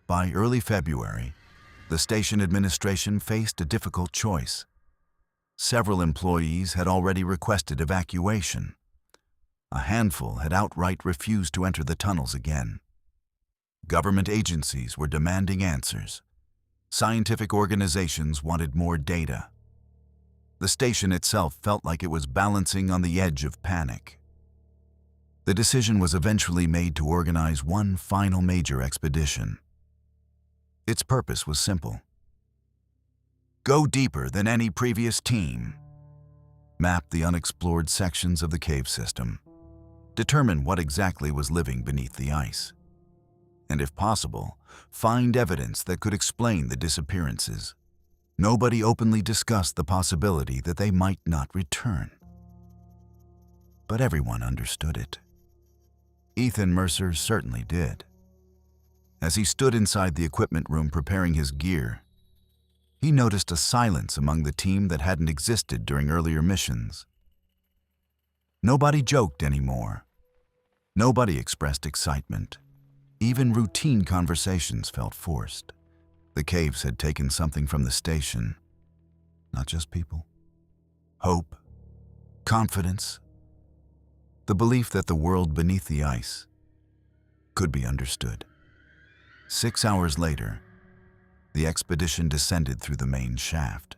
Speaker 1: By early February, the station administration faced a difficult choice. Several employees had already requested evacuation. A handful had outright refused to enter the tunnels again. Government agencies were demanding answers. Scientific organizations wanted more data. The station itself felt like it was balancing on the edge of panic. The decision was eventually made to organize one final major expedition. Its purpose was simple. Go deeper than any previous team. Map the unexplored sections of the cave system. Determine what exactly was living beneath the ice. And if possible, find evidence that could explain the disappearances. Nobody openly discussed the possibility that they might not return. But everyone understood it. Ethan Mercer certainly did. As he stood inside the equipment room preparing his gear, he noticed a silence among the team that hadn't existed during earlier missions. Nobody joked anymore. Nobody expressed excitement. Even routine conversations felt forced. The caves had taken something from the station, not just people. Hope, confidence, the belief that the world beneath the ice could be understood. 6 hours later, the expedition descended through the main shaft.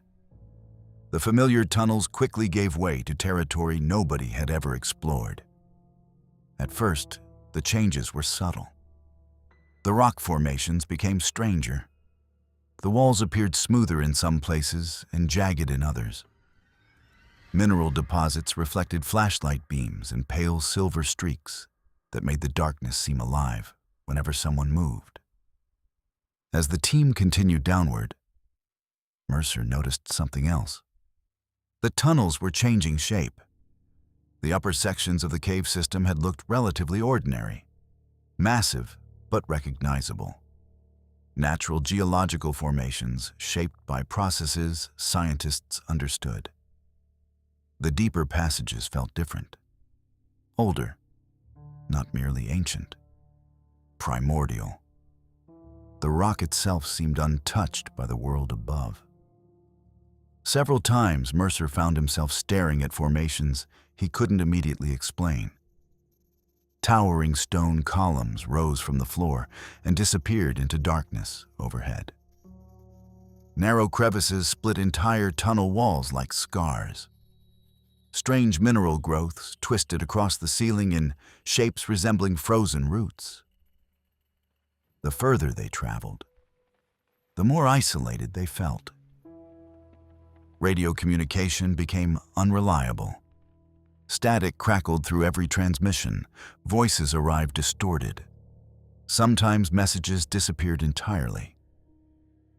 Speaker 1: The familiar tunnels quickly gave way to territory nobody had ever explored. At first, the changes were subtle. The rock formations became stranger. The walls appeared smoother in some places and jagged in others. Mineral deposits reflected flashlight beams and pale silver streaks that made the darkness seem alive whenever someone moved. As the team continued downward, Mercer noticed something else. The tunnels were changing shape. The upper sections of the cave system had looked relatively ordinary, massive but recognizable. Natural geological formations shaped by processes scientists understood. The deeper passages felt different. Older, not merely ancient. Primordial. The rock itself seemed untouched by the world above. Several times Mercer found himself staring at formations he couldn't immediately explain. Towering stone columns rose from the floor and disappeared into darkness overhead. Narrow crevices split entire tunnel walls like scars. Strange mineral growths twisted across the ceiling in shapes resembling frozen roots. The further they traveled, the more isolated they felt. Radio communication became unreliable. Static crackled through every transmission. Voices arrived distorted. Sometimes messages disappeared entirely.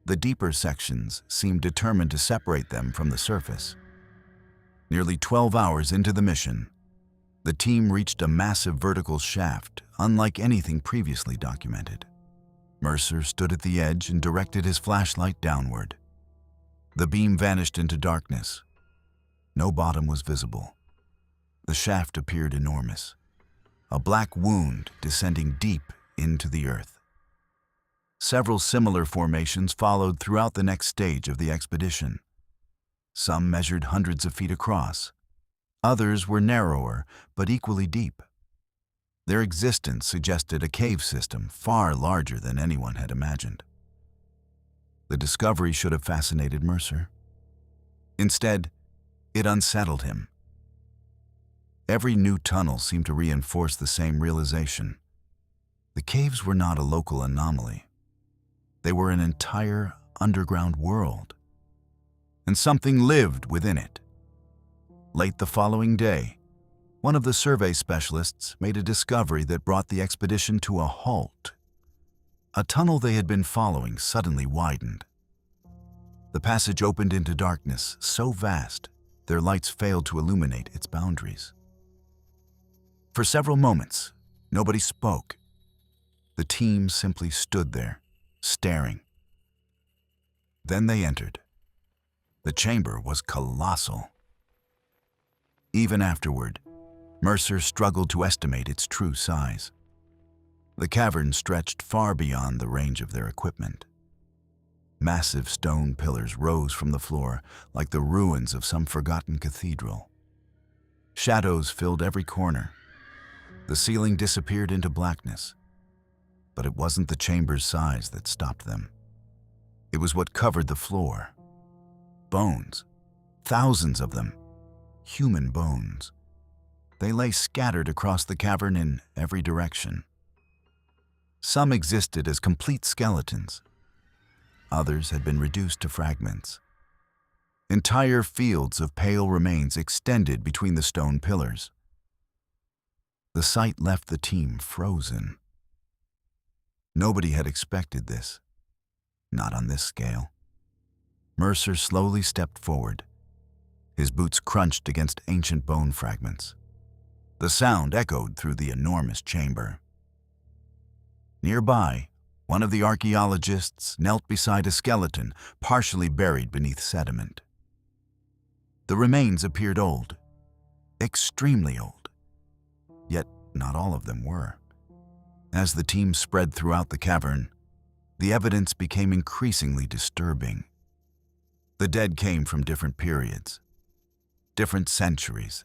Speaker 1: The deeper sections seemed determined to separate them from the surface. Nearly 12 hours into the mission, the team reached a massive vertical shaft unlike anything previously documented. Mercer stood at the edge and directed his flashlight downward. The beam vanished into darkness. No bottom was visible. The shaft appeared enormous, a black wound descending deep into the earth. Several similar formations followed throughout the next stage of the expedition. Some measured hundreds of feet across. Others were narrower, but equally deep. Their existence suggested a cave system far larger than anyone had imagined. The discovery should have fascinated Mercer. Instead, it unsettled him. Every new tunnel seemed to reinforce the same realization. The caves were not a local anomaly. They were an entire underground world. And something lived within it. Late the following day, One of the survey specialists made a discovery that brought the expedition to a halt. A tunnel they had been following suddenly widened. The passage opened into darkness so vast, their lights failed to illuminate its boundaries. For several moments, nobody spoke. The team simply stood there, staring. Then they entered. The chamber was colossal. Even afterward, Mercer struggled to estimate its true size. The cavern stretched far beyond the range of their equipment. Massive stone pillars rose from the floor like the ruins of some forgotten cathedral. Shadows filled every corner. The ceiling disappeared into blackness. But it wasn't the chamber's size that stopped them. It was what covered the floor. Bones. Thousands of them. Human bones. They lay scattered across the cavern in every direction. Some existed as complete skeletons. Others had been reduced to fragments. Entire fields of pale remains extended between the stone pillars. The sight left the team frozen. Nobody had expected this. Not on this scale. Mercer slowly stepped forward. His boots crunched against ancient bone fragments. The sound echoed through the enormous chamber. Nearby, one of the archaeologists knelt beside a skeleton partially buried beneath sediment. The remains appeared old, extremely old. Yet not all of them were. As the team spread throughout the cavern, the evidence became increasingly disturbing. The dead came from different periods, different centuries,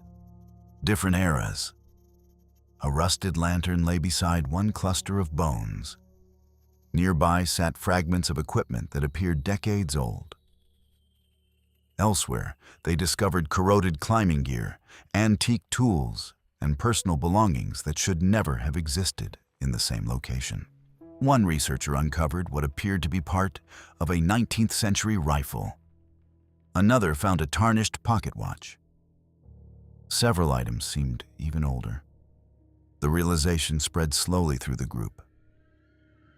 Speaker 1: different eras. A rusted lantern lay beside one cluster of bones. Nearby sat fragments of equipment that appeared decades old. Elsewhere, they discovered corroded climbing gear, antique tools, and personal belongings that should never have existed in the same location. One researcher uncovered what appeared to be part of a 19th century rifle. Another found a tarnished pocket watch. Several items seemed even older. The realization spread slowly through the group.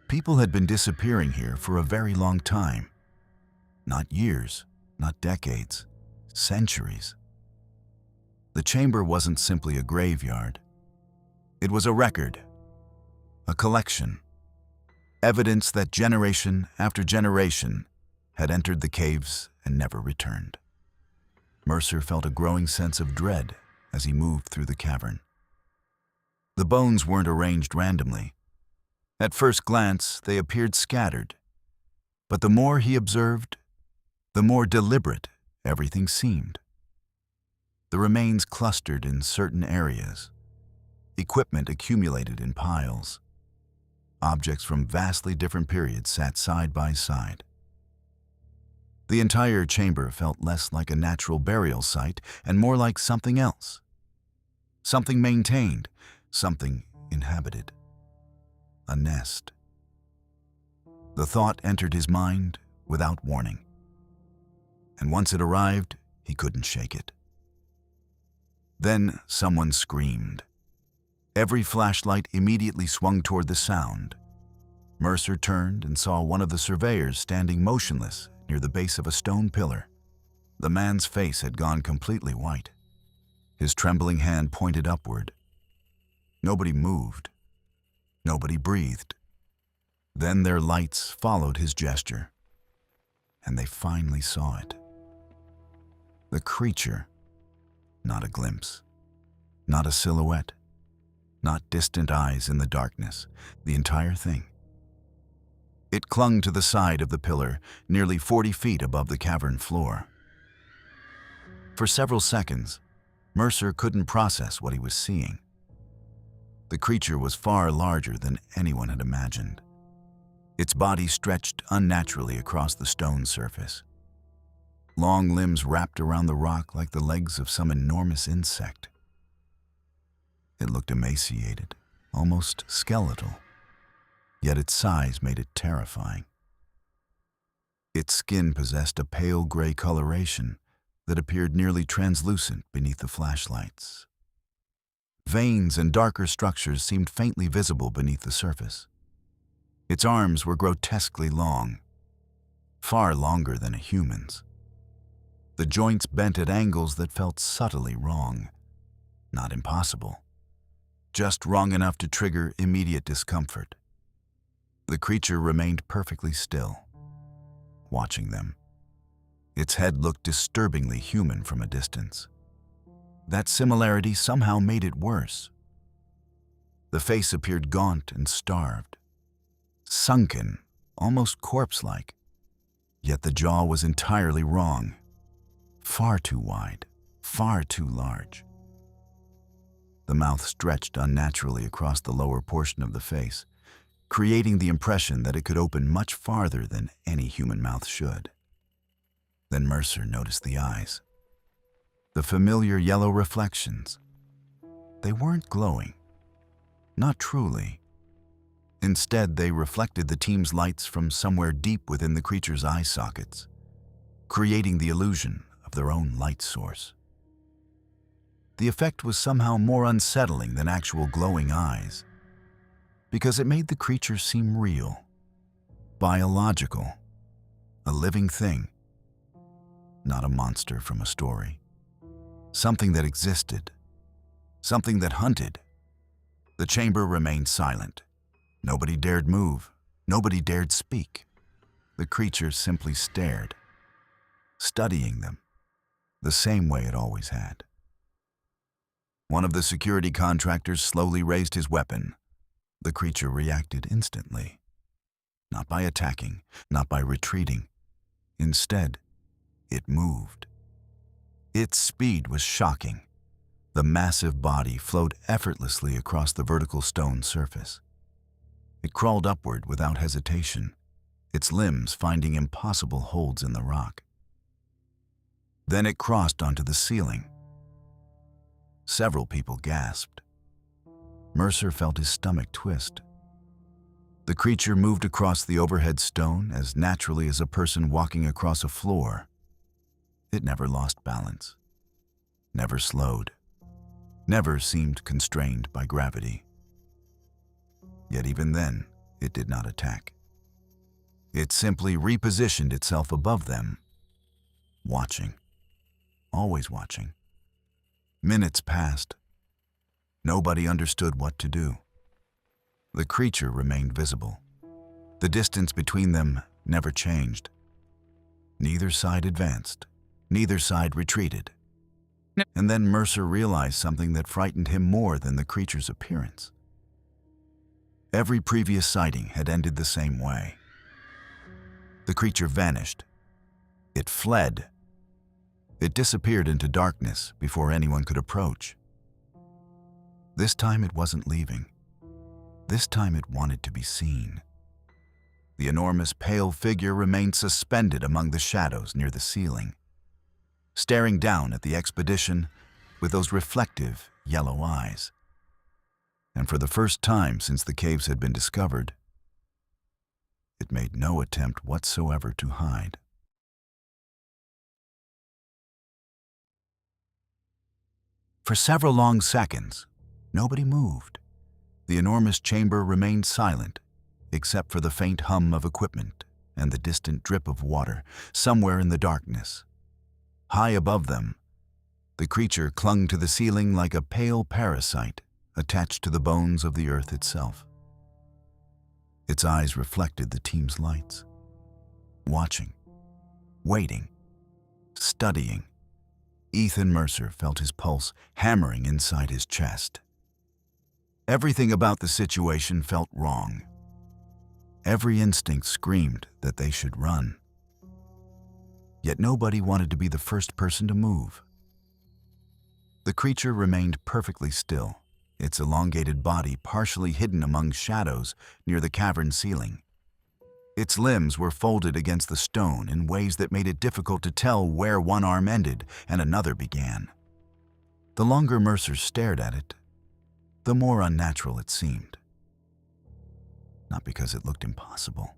Speaker 1: People had been disappearing here for a very long time. Not years, not decades, centuries. The chamber wasn't simply a graveyard. It was a record, a collection, evidence that generation after generation had entered the caves and never returned. Mercer felt a growing sense of dread as he moved through the cavern. The bones weren't arranged randomly. At first glance, they appeared scattered. But the more he observed, the more deliberate everything seemed. The remains clustered in certain areas. Equipment accumulated in piles. Objects from vastly different periods sat side by side. The entire chamber felt less like a natural burial site and more like something else. Something maintained, something inhabited. A nest. The thought entered his mind without warning. And once it arrived, he couldn't shake it. Then someone screamed. Every flashlight immediately swung toward the sound. Mercer turned and saw one of the surveyors standing motionless near the base of a stone pillar. The man's face had gone completely white. His trembling hand pointed upward. Nobody moved. Nobody breathed. Then their lights followed his gesture, and they finally saw it. The creature, not a glimpse, not a silhouette, not distant eyes in the darkness, the entire thing. It clung to the side of the pillar, nearly 40 feet above the cavern floor. For several seconds, Mercer couldn't process what he was seeing. The creature was far larger than anyone had imagined. Its body stretched unnaturally across the stone surface. Long limbs wrapped around the rock like the legs of some enormous insect. It looked emaciated, almost skeletal, yet its size made it terrifying. Its skin possessed a pale gray coloration that appeared nearly translucent beneath the flashlights. Veins and darker structures seemed faintly visible beneath the surface. Its arms were grotesquely long, far longer than a human's. The joints bent at angles that felt subtly wrong, not impossible, just wrong enough to trigger immediate discomfort. The creature remained perfectly still, watching them. Its head looked disturbingly human from a distance. That similarity somehow made it worse. The face appeared gaunt and starved, sunken, almost corpse-like. Yet the jaw was entirely wrong. Far too wide, far too large. The mouth stretched unnaturally across the lower portion of the face, creating the impression that it could open much farther than any human mouth should. Then Mercer noticed the eyes. The familiar yellow reflections. They weren't glowing. Not truly. Instead, they reflected the team's lights from somewhere deep within the creature's eye sockets, creating the illusion of their own light source. The effect was somehow more unsettling than actual glowing eyes, because it made the creature seem real, biological, a living thing, not a monster from a story. Something that existed, something that hunted. The chamber remained silent. Nobody dared move. Nobody dared speak. The creature simply stared, studying them, the same way it always had. One of the security contractors slowly raised his weapon. The creature reacted instantly. Not by attacking, not by retreating. Instead, it moved. Its speed was shocking. The massive body flowed effortlessly across the vertical stone surface. It crawled upward without hesitation, its limbs finding impossible holds in the rock. Then it crossed onto the ceiling. Several people gasped. Mercer felt his stomach twist. The creature moved across the overhead stone as naturally as a person walking across a floor. It never lost balance, never slowed, never seemed constrained by gravity. Yet even then, it did not attack. It simply repositioned itself above them, watching, always watching. Minutes passed. Nobody understood what to do. The creature remained visible. The distance between them never changed. Neither side advanced. Neither side retreated. And then Mercer realized something that frightened him more than the creature's appearance. Every previous sighting had ended the same way. The creature vanished. It fled. It disappeared into darkness before anyone could approach. This time it wasn't leaving. This time it wanted to be seen. The enormous pale figure remained suspended among the shadows near the ceiling, staring down at the expedition with those reflective yellow eyes. And for the first time since the caves had been discovered, it made no attempt whatsoever to hide. For several long seconds, nobody moved. The enormous chamber remained silent, except for the faint hum of equipment and the distant drip of water somewhere in the darkness. High above them, the creature clung to the ceiling like a pale parasite attached to the bones of the earth itself. Its eyes reflected the team's lights, watching, waiting, studying. Ethan Mercer felt his pulse hammering inside his chest. Everything about the situation felt wrong. Every instinct screamed that they should run. Yet nobody wanted to be the first person to move. The creature remained perfectly still, its elongated body partially hidden among shadows near the cavern ceiling. Its limbs were folded against the stone in ways that made it difficult to tell where one arm ended and another began. The longer Mercer stared at it, the more unnatural it seemed. Not because it looked impossible,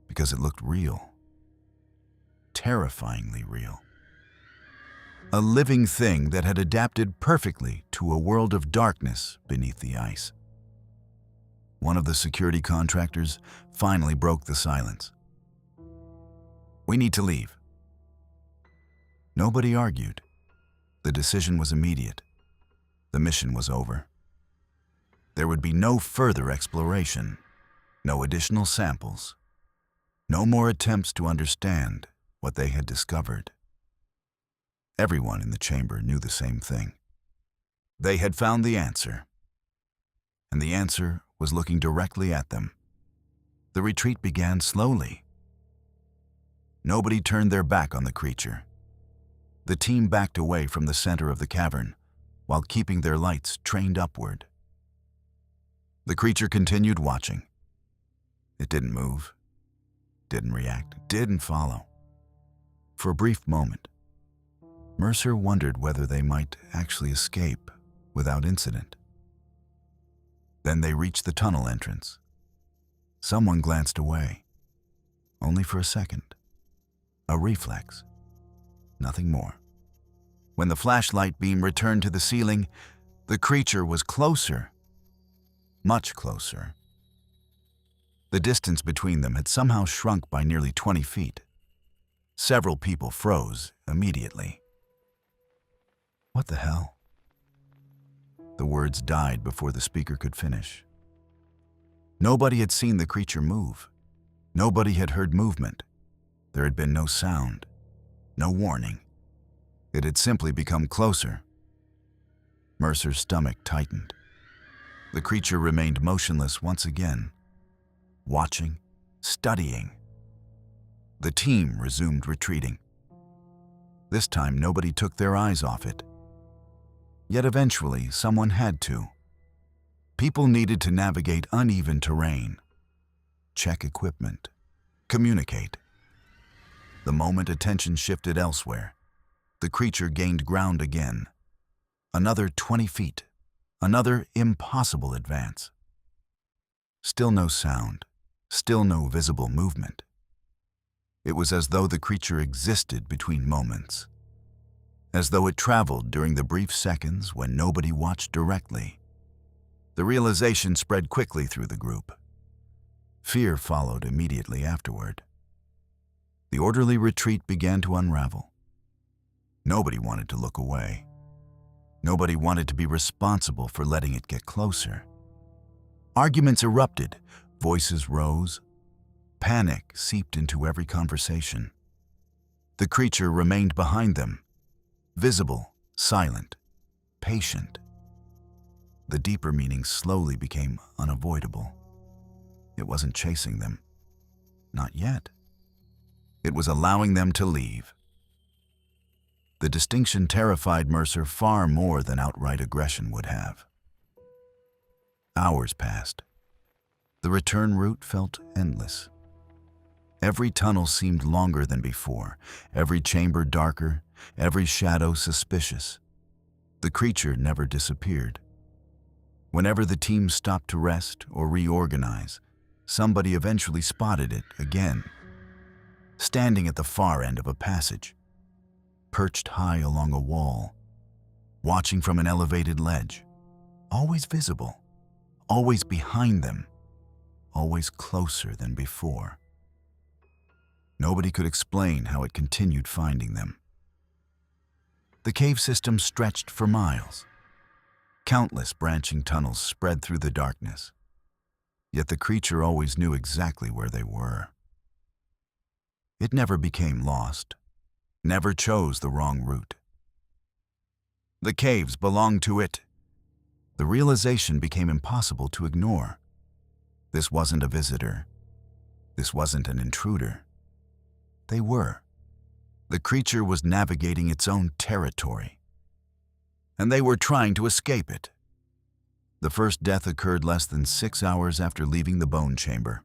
Speaker 1: because it looked real. Terrifyingly real. a living thing that had adapted perfectly to a world of darkness beneath the ice. One of the security contractors finally broke the silence. "We need to leave." Nobody argued. The decision was immediate. The mission was over. There would be no further exploration, no additional samples, no more attempts to understand what they had discovered. Everyone in the chamber knew the same thing. They had found the answer, and the answer was looking directly at them. The retreat began slowly. Nobody turned their back on the creature. The team backed away from the center of the cavern while keeping their lights trained upward. The creature continued watching. It didn't move, didn't react, didn't follow. For a brief moment, Mercer wondered whether they might actually escape without incident. Then they reached the tunnel entrance. Someone glanced away, only for a second. A reflex, nothing more. When the flashlight beam returned to the ceiling, the creature was closer, much closer. The distance between them had somehow shrunk by nearly 20 feet. Several people froze immediately. "What the hell?" The words died before the speaker could finish. Nobody had seen the creature move. Nobody had heard movement. There had been no sound, no warning. It had simply become closer. Mercer's stomach tightened. The creature remained motionless once again, watching, studying. The team resumed retreating. This time, nobody took their eyes off it. Yet eventually, someone had to. People needed to navigate uneven terrain, check equipment, communicate. The moment attention shifted elsewhere, the creature gained ground again. Another 20 feet, another impossible advance. Still no sound, still no visible movement. It was as though the creature existed between moments, as though it traveled during the brief seconds when nobody watched directly. The realization spread quickly through the group. Fear followed immediately afterward. The orderly retreat began to unravel. Nobody wanted to look away. Nobody wanted to be responsible for letting it get closer. Arguments erupted, voices rose. Panic seeped into every conversation. The creature remained behind them, visible, silent, patient. The deeper meaning slowly became unavoidable. It wasn't chasing them. Not yet. It was allowing them to leave. The distinction terrified Mercer far more than outright aggression would have. Hours passed. The return route felt endless. Every tunnel seemed longer than before, every chamber darker, every shadow suspicious. The creature never disappeared. Whenever the team stopped to rest or reorganize, somebody eventually spotted it again. Standing at the far end of a passage, perched high along a wall, watching from an elevated ledge, always visible, always behind them, always closer than before. Nobody could explain how it continued finding them. The cave system stretched for miles. Countless branching tunnels spread through the darkness. Yet the creature always knew exactly where they were. It never became lost, never chose the wrong route. The caves belonged to it. The realization became impossible to ignore. This wasn't a visitor. This wasn't an intruder. They were. The creature was navigating its own territory, and they were trying to escape it. The first death occurred less than 6 hours after leaving the bone chamber.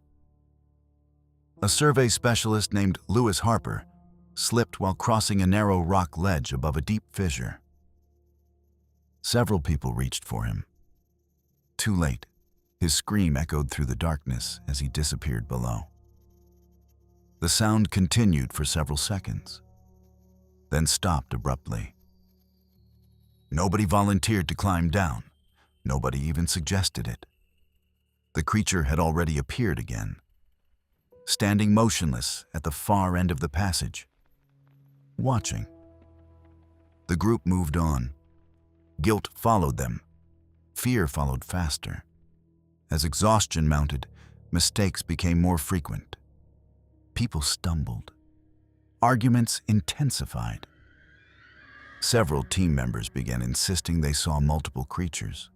Speaker 1: A survey specialist named Lewis Harper slipped while crossing a narrow rock ledge above a deep fissure. Several people reached for him. Too late, his scream echoed through the darkness as he disappeared below. The sound continued for several seconds, then stopped abruptly. Nobody volunteered to climb down. Nobody even suggested it. The creature had already appeared again, standing motionless at the far end of the passage, watching. The group moved on. Guilt followed them. Fear followed faster. As exhaustion mounted, mistakes became more frequent. People stumbled. Arguments intensified. Several team members began insisting they saw multiple creatures.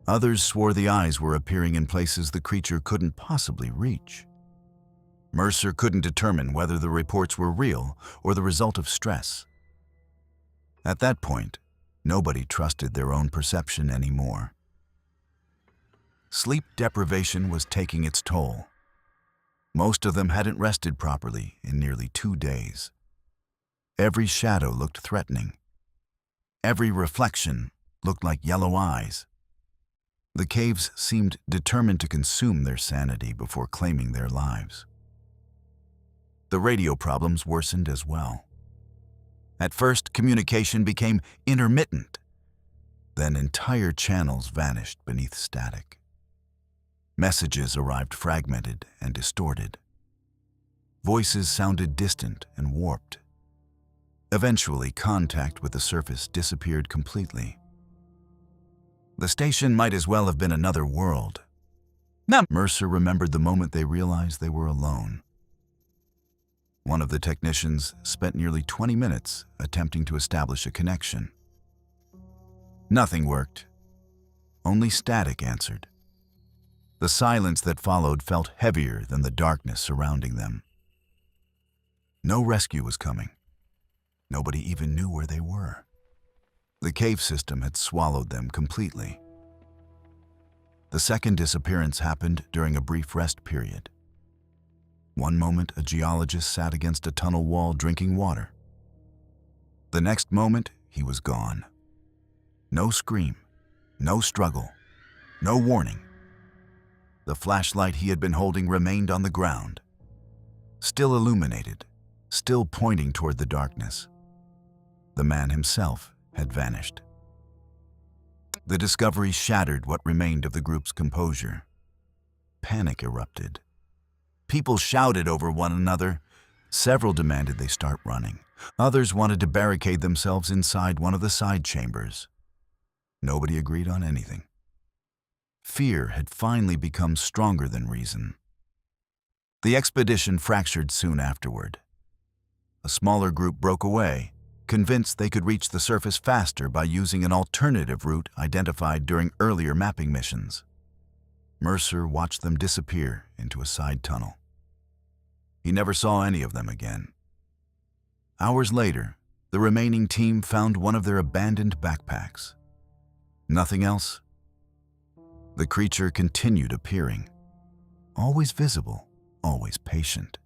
Speaker 1: Others swore the eyes were appearing in places the creature couldn't possibly reach. Mercer couldn't determine whether the reports were real or the result of stress. At that point, nobody trusted their own perception anymore. Sleep deprivation was taking its toll. Most of them hadn't rested properly in nearly 2 days. Every shadow looked threatening. Every reflection looked like yellow eyes. The caves seemed determined to consume their sanity before claiming their lives. The radio problems worsened as well. At first, communication became intermittent. Then entire channels vanished beneath static. Messages arrived fragmented and distorted. Voices sounded distant and warped. Eventually, contact with the surface disappeared completely. The station might as well have been another world. Mercer remembered the moment they realized they were alone. One of the technicians spent nearly 20 minutes attempting to establish a connection. Nothing worked. Only static answered. The silence that followed felt heavier than the darkness surrounding them. No rescue was coming. Nobody even knew where they were. The cave system had swallowed them completely. The second disappearance happened during a brief rest period. One moment, a geologist sat against a tunnel wall drinking water. The next moment, he was gone. No scream, no struggle, no warning. The flashlight he had been holding remained on the ground, still illuminated, still pointing toward the darkness. The man himself had vanished. The discovery shattered what remained of the group's composure. Panic erupted. People shouted over one another. Several demanded they start running. Others wanted to barricade themselves inside one of the side chambers. Nobody agreed on anything. Fear had finally become stronger than reason. The expedition fractured soon afterward. A smaller group broke away, convinced they could reach the surface faster by using an alternative route identified during earlier mapping missions. Mercer watched them disappear into a side tunnel. He never saw any of them again. Hours later, the remaining team found one of their abandoned backpacks. Nothing else. The creature continued appearing, always visible, always patient.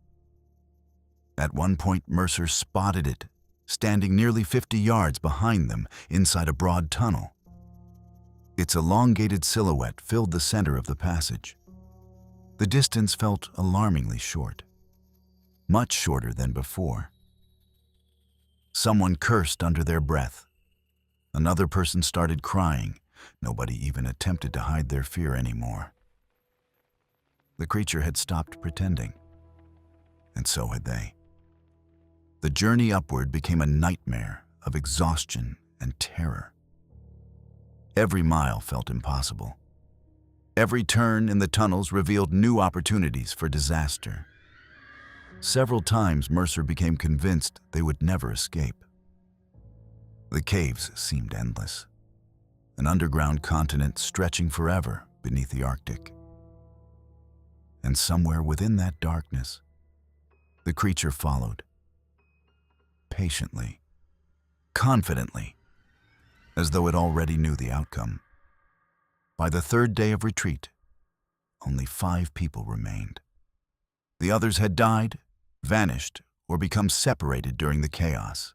Speaker 1: At one point, Mercer spotted it, standing nearly 50 yards behind them inside a broad tunnel. Its elongated silhouette filled the center of the passage. The distance felt alarmingly short, much shorter than before. Someone cursed under their breath. Another person started crying. Nobody even attempted to hide their fear anymore. The creature had stopped pretending, and so had they. The journey upward became a nightmare of exhaustion and terror. Every mile felt impossible. Every turn in the tunnels revealed new opportunities for disaster. Several times, Mercer became convinced they would never escape. The caves seemed endless, an underground continent stretching forever beneath the Arctic. And somewhere within that darkness, the creature followed, patiently, confidently, as though it already knew the outcome. By the third day of retreat, only 5 people remained. The others had died, vanished, or become separated during the chaos.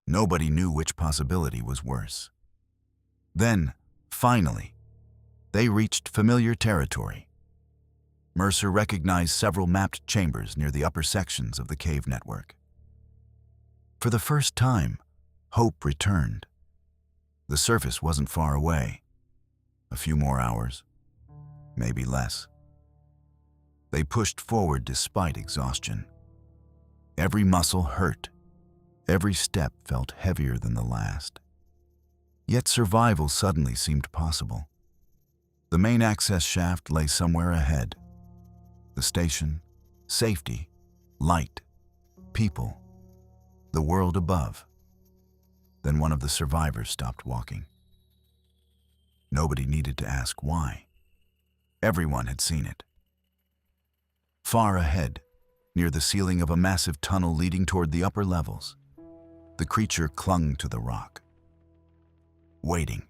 Speaker 1: Nobody knew which possibility was worse. Then, finally, they reached familiar territory. Mercer recognized several mapped chambers near the upper sections of the cave network. For the first time, hope returned. The surface wasn't far away. A few more hours, maybe less. They pushed forward despite exhaustion. Every muscle hurt. Every step felt heavier than the last. Yet survival suddenly seemed possible. The main access shaft lay somewhere ahead. The station, safety, light, people, the world above. Then one of the survivors stopped walking. Nobody needed to ask why. Everyone had seen it. Far ahead, near the ceiling of a massive tunnel leading toward the upper levels, the creature clung to the rock, waiting.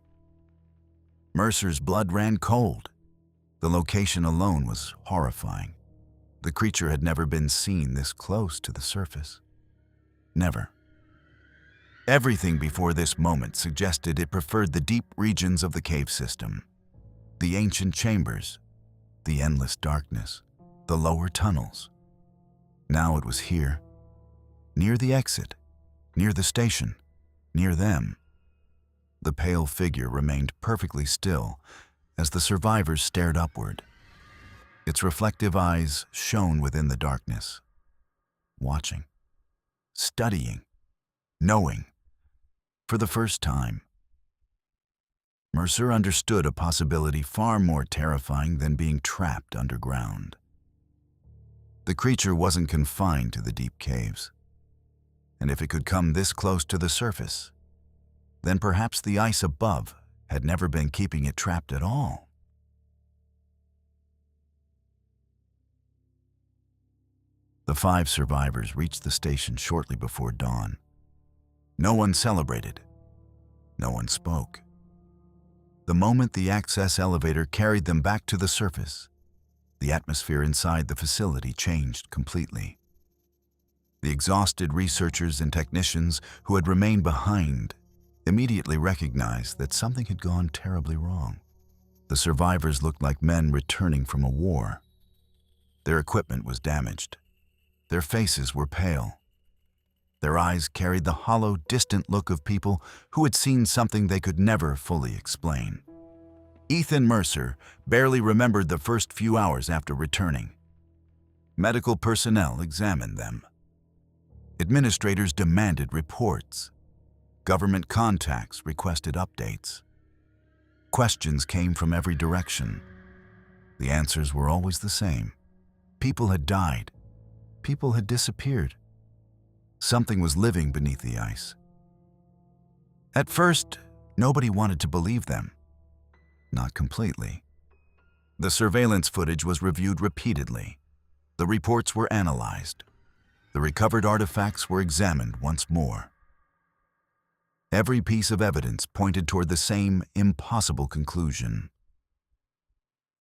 Speaker 1: Mercer's blood ran cold. The location alone was horrifying. The creature had never been seen this close to the surface. Never. Everything before this moment suggested it preferred the deep regions of the cave system, the ancient chambers, the endless darkness, the lower tunnels. Now it was here, near the exit, near the station, near them. The pale figure remained perfectly still as the survivors stared upward. Its reflective eyes shone within the darkness, watching, studying, knowing. For the first time, Mercer understood a possibility far more terrifying than being trapped underground. The creature wasn't confined to the deep caves, and if it could come this close to the surface, then perhaps the ice above had never been keeping it trapped at all. The 5 survivors reached the station shortly before dawn. No one celebrated. No one spoke. The moment the access elevator carried them back to the surface, the atmosphere inside the facility changed completely. The exhausted researchers and technicians who had remained behind immediately recognized that something had gone terribly wrong. The survivors looked like men returning from a war. Their equipment was damaged. Their faces were pale. Their eyes carried the hollow, distant look of people who had seen something they could never fully explain. Ethan Mercer barely remembered the first few hours after returning. Medical personnel examined them. Administrators demanded reports. Government contacts requested updates. Questions came from every direction. The answers were always the same. People had died. People had disappeared. Something was living beneath the ice. At first, nobody wanted to believe them. Not completely. The surveillance footage was reviewed repeatedly. The reports were analyzed. The recovered artifacts were examined once more. Every piece of evidence pointed toward the same impossible conclusion.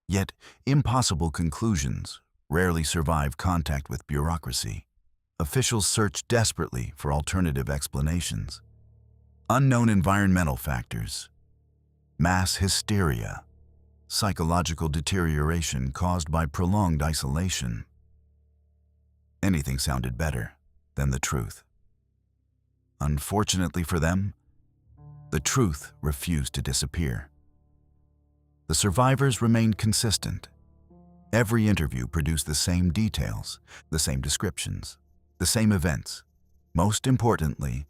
Speaker 1: Yet, impossible conclusions rarely survive contact with bureaucracy. Officials searched desperately for alternative explanations. Unknown environmental factors, mass hysteria, psychological deterioration caused by prolonged isolation. Anything sounded better than the truth. Unfortunately for them, the truth refused to disappear. The survivors remained consistent. Every interview produced the same details, the same descriptions, the same events. Most importantly,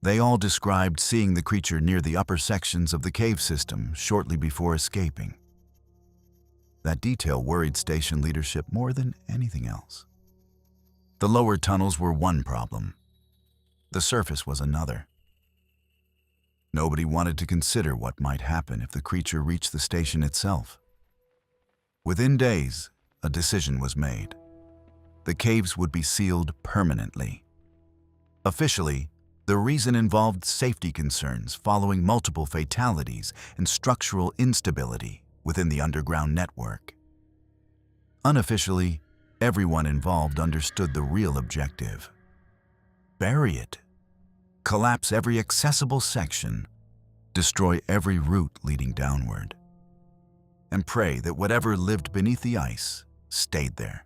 Speaker 1: they all described seeing the creature near the upper sections of the cave system shortly before escaping. That detail worried station leadership more than anything else. The lower tunnels were one problem. The surface was another. Nobody wanted to consider what might happen if the creature reached the station itself. Within days, a decision was made. The caves would be sealed permanently. Officially, the reason involved safety concerns following multiple fatalities and structural instability within the underground network. Unofficially, everyone involved understood the real objective. Bury it. Collapse every accessible section. Destroy every route leading downward. And pray that whatever lived beneath the ice stayed there.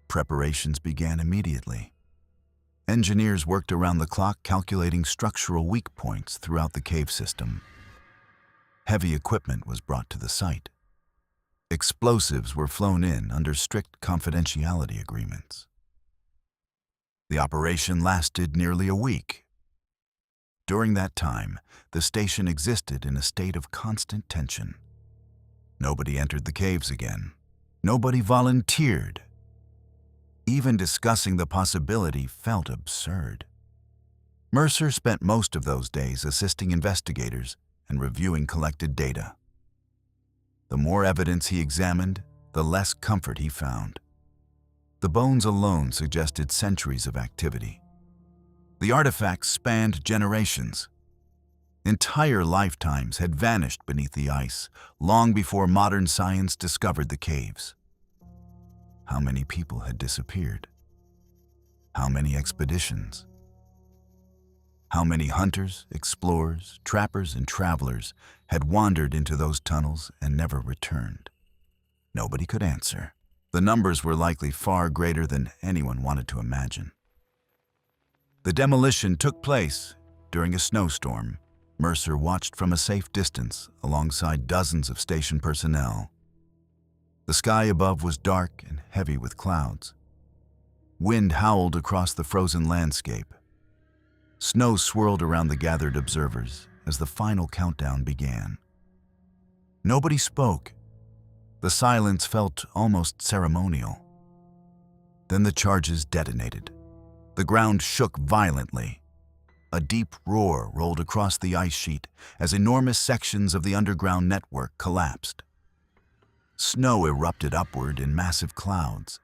Speaker 1: Preparations began immediately. Engineers worked around the clock calculating structural weak points throughout the cave system. Heavy equipment was brought to the site. Explosives were flown in under strict confidentiality agreements. The operation lasted nearly a week. During that time, the station existed in a state of constant tension. Nobody entered the caves again. Nobody volunteered. Even discussing the possibility felt absurd. Mercer spent most of those days assisting investigators and reviewing collected data. The more evidence he examined, the less comfort he found. The bones alone suggested centuries of activity. The artifacts spanned generations. Entire lifetimes had vanished beneath the ice, long before modern science discovered the caves. How many people had disappeared? How many expeditions? How many hunters, explorers, trappers, and travelers had wandered into those tunnels and never returned? Nobody could answer. The numbers were likely far greater than anyone wanted to imagine. The demolition took place during a snowstorm. Mercer watched from a safe distance alongside dozens of station personnel. The sky above was dark and heavy with clouds. Wind howled across the frozen landscape. Snow swirled around the gathered observers as the final countdown began. Nobody spoke. The silence felt almost ceremonial. Then the charges detonated. The ground shook violently. A deep roar rolled across the ice sheet as enormous sections of the underground network collapsed. Snow erupted upward in massive clouds.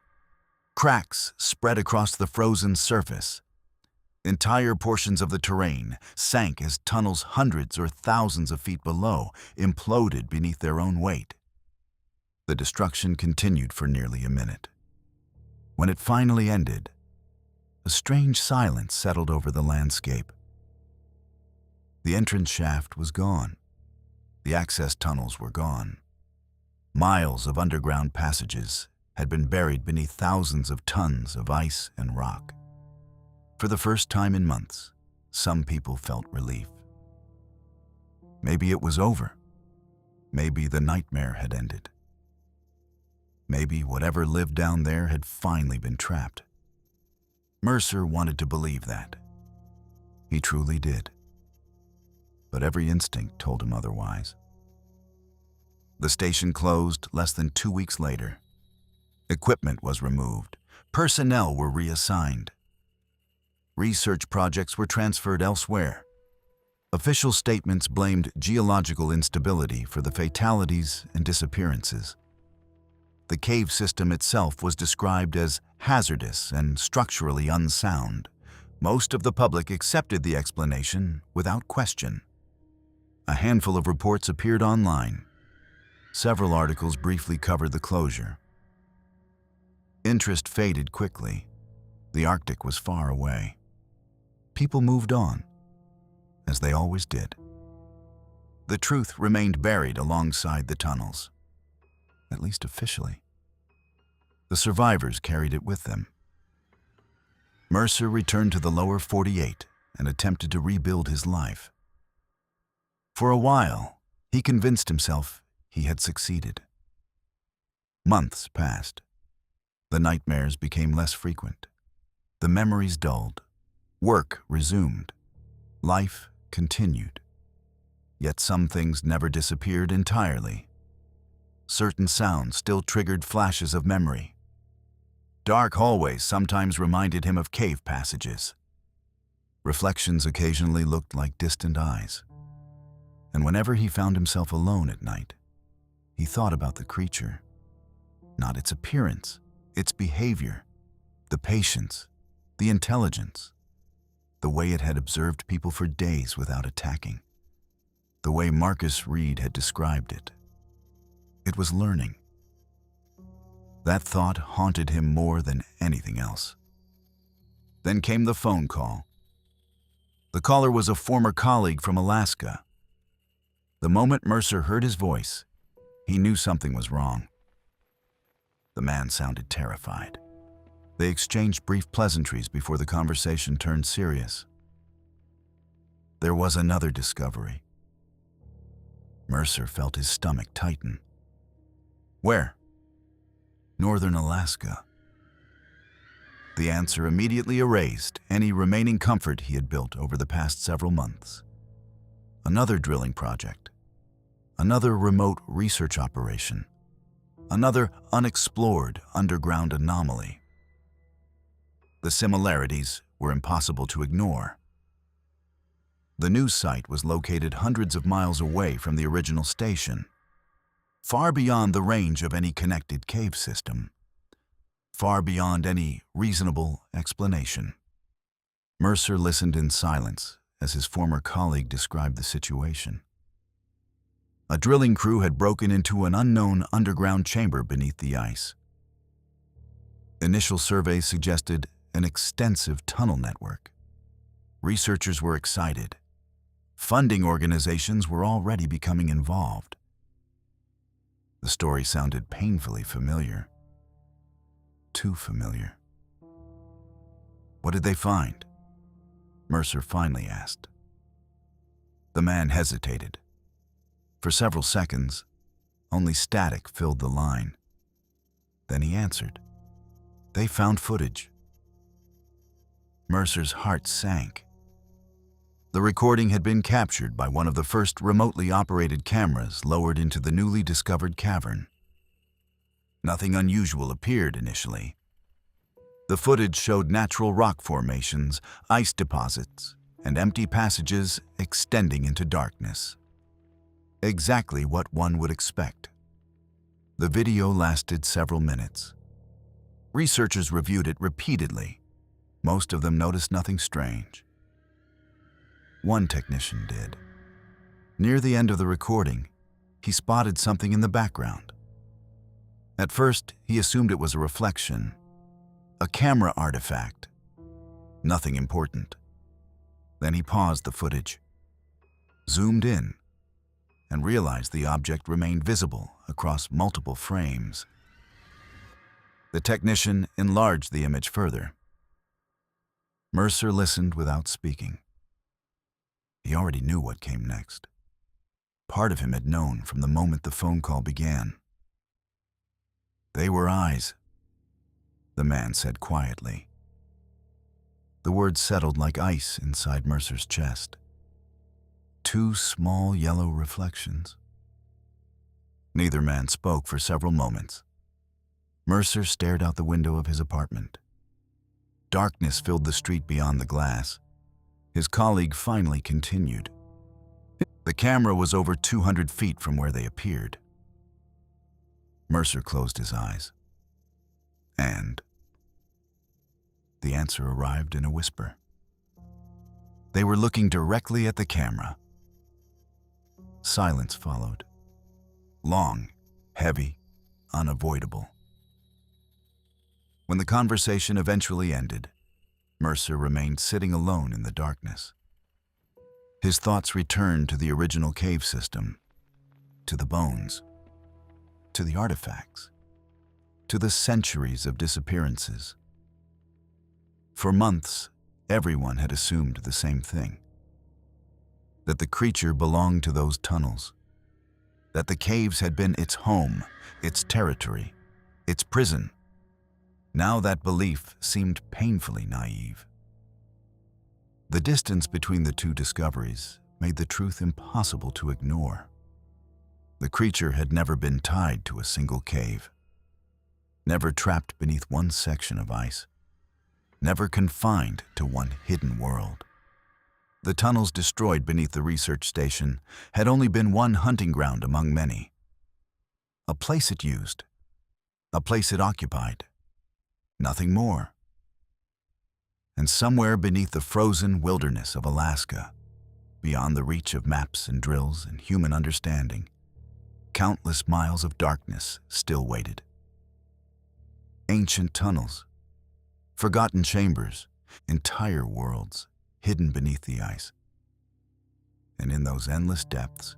Speaker 1: Cracks spread across the frozen surface. Entire portions of the terrain sank as tunnels hundreds or thousands of feet below imploded beneath their own weight. The destruction continued for nearly a minute. When it finally ended, a strange silence settled over the landscape. The entrance shaft was gone. The access tunnels were gone. Miles of underground passages had been buried beneath thousands of tons of ice and rock. For the first time in months, some people felt relief. Maybe it was over. Maybe the nightmare had ended. Maybe whatever lived down there had finally been trapped. Mercer wanted to believe that. He truly did. But every instinct told him otherwise. The station closed less than 2 weeks later. Equipment was removed. Personnel were reassigned. Research projects were transferred elsewhere. Official statements blamed geological instability for the fatalities and disappearances. The cave system itself was described as hazardous and structurally unsound. Most of the public accepted the explanation without question. A handful of reports appeared online. Several articles briefly covered the closure. Interest faded quickly. The Arctic was far away. People moved on, as they always did. The truth remained buried alongside the tunnels, at least officially. The survivors carried it with them. Mercer returned to the lower 48 and attempted to rebuild his life. For a while, he convinced himself he had succeeded. Months passed. The nightmares became less frequent. The memories dulled. Work resumed. Life continued. Yet some things never disappeared entirely. Certain sounds still triggered flashes of memory. Dark hallways sometimes reminded him of cave passages. Reflections occasionally looked like distant eyes. And whenever he found himself alone at night, he thought about the creature. Not its appearance, its behavior, the patience, the intelligence, the way it had observed people for days without attacking, the way Marcus Reed had described it. It was learning. That thought haunted him more than anything else. Then came the phone call. The caller was a former colleague from Alaska. The moment Mercer heard his voice, he knew something was wrong. The man sounded terrified. They exchanged brief pleasantries before the conversation turned serious. There was another discovery. Mercer felt his stomach tighten. Where? Northern Alaska. The answer immediately erased any remaining comfort he had built over the past several months. Another drilling project. Another remote research operation. Another unexplored underground anomaly. The similarities were impossible to ignore. The new site was located hundreds of miles away from the original station, far beyond the range of any connected cave system, far beyond any reasonable explanation. Mercer listened in silence as his former colleague described the situation. A drilling crew had broken into an unknown underground chamber beneath the ice. Initial surveys suggested an extensive tunnel network. Researchers were excited. Funding organizations were already becoming involved. The story sounded painfully familiar. Too familiar. What did they find? Mercer finally asked. The man hesitated. For several seconds, only static filled the line. Then he answered. They found footage. Mercer's heart sank. The recording had been captured by one of the first remotely operated cameras lowered into the newly discovered cavern. Nothing unusual appeared initially. The footage showed natural rock formations, ice deposits, and empty passages extending into darkness. Exactly what one would expect. The video lasted several minutes. Researchers reviewed it repeatedly. Most of them noticed nothing strange. One technician did. Near the end of the recording, he spotted something in the background. At first, he assumed it was a reflection, a camera artifact. Nothing important. Then he paused the footage, zoomed in, and realized the object remained visible across multiple frames. The technician enlarged the image further. Mercer listened without speaking. He already knew what came next. Part of him had known from the moment the phone call began. They were eyes, the man said quietly. The words settled like ice inside Mercer's chest. Two small yellow reflections. Neither man spoke for several moments. Mercer stared out the window of his apartment. Darkness filled the street beyond the glass. His colleague finally continued. The camera was over 200 feet from where they appeared. Mercer closed his eyes. And the answer arrived in a whisper. They were looking directly at the camera. Silence followed. Long, heavy, unavoidable. When the conversation eventually ended, Mercer remained sitting alone in the darkness. His thoughts returned to the original cave system, to the bones, to the artifacts, to the centuries of disappearances. For months, everyone had assumed the same thing. That the creature belonged to those tunnels. That the caves had been its home, its territory, its prison. Now that belief seemed painfully naive. The distance between the two discoveries made the truth impossible to ignore. The creature had never been tied to a single cave, never trapped beneath one section of ice, never confined to one hidden world. The tunnels destroyed beneath the research station had only been one hunting ground among many. A place it used, a place it occupied. Nothing more. And somewhere beneath the frozen wilderness of Alaska, beyond the reach of maps and drills and human understanding, countless miles of darkness still waited. Ancient tunnels, forgotten chambers, entire worlds hidden beneath the ice. And in those endless depths,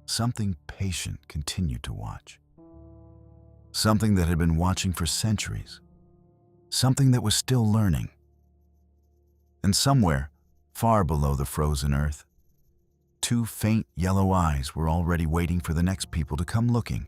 Speaker 1: something patient continued to watch. Something that had been watching for centuries. something that was still learning. And somewhere, far below the frozen earth, two faint yellow eyes were already waiting for the next people to come looking.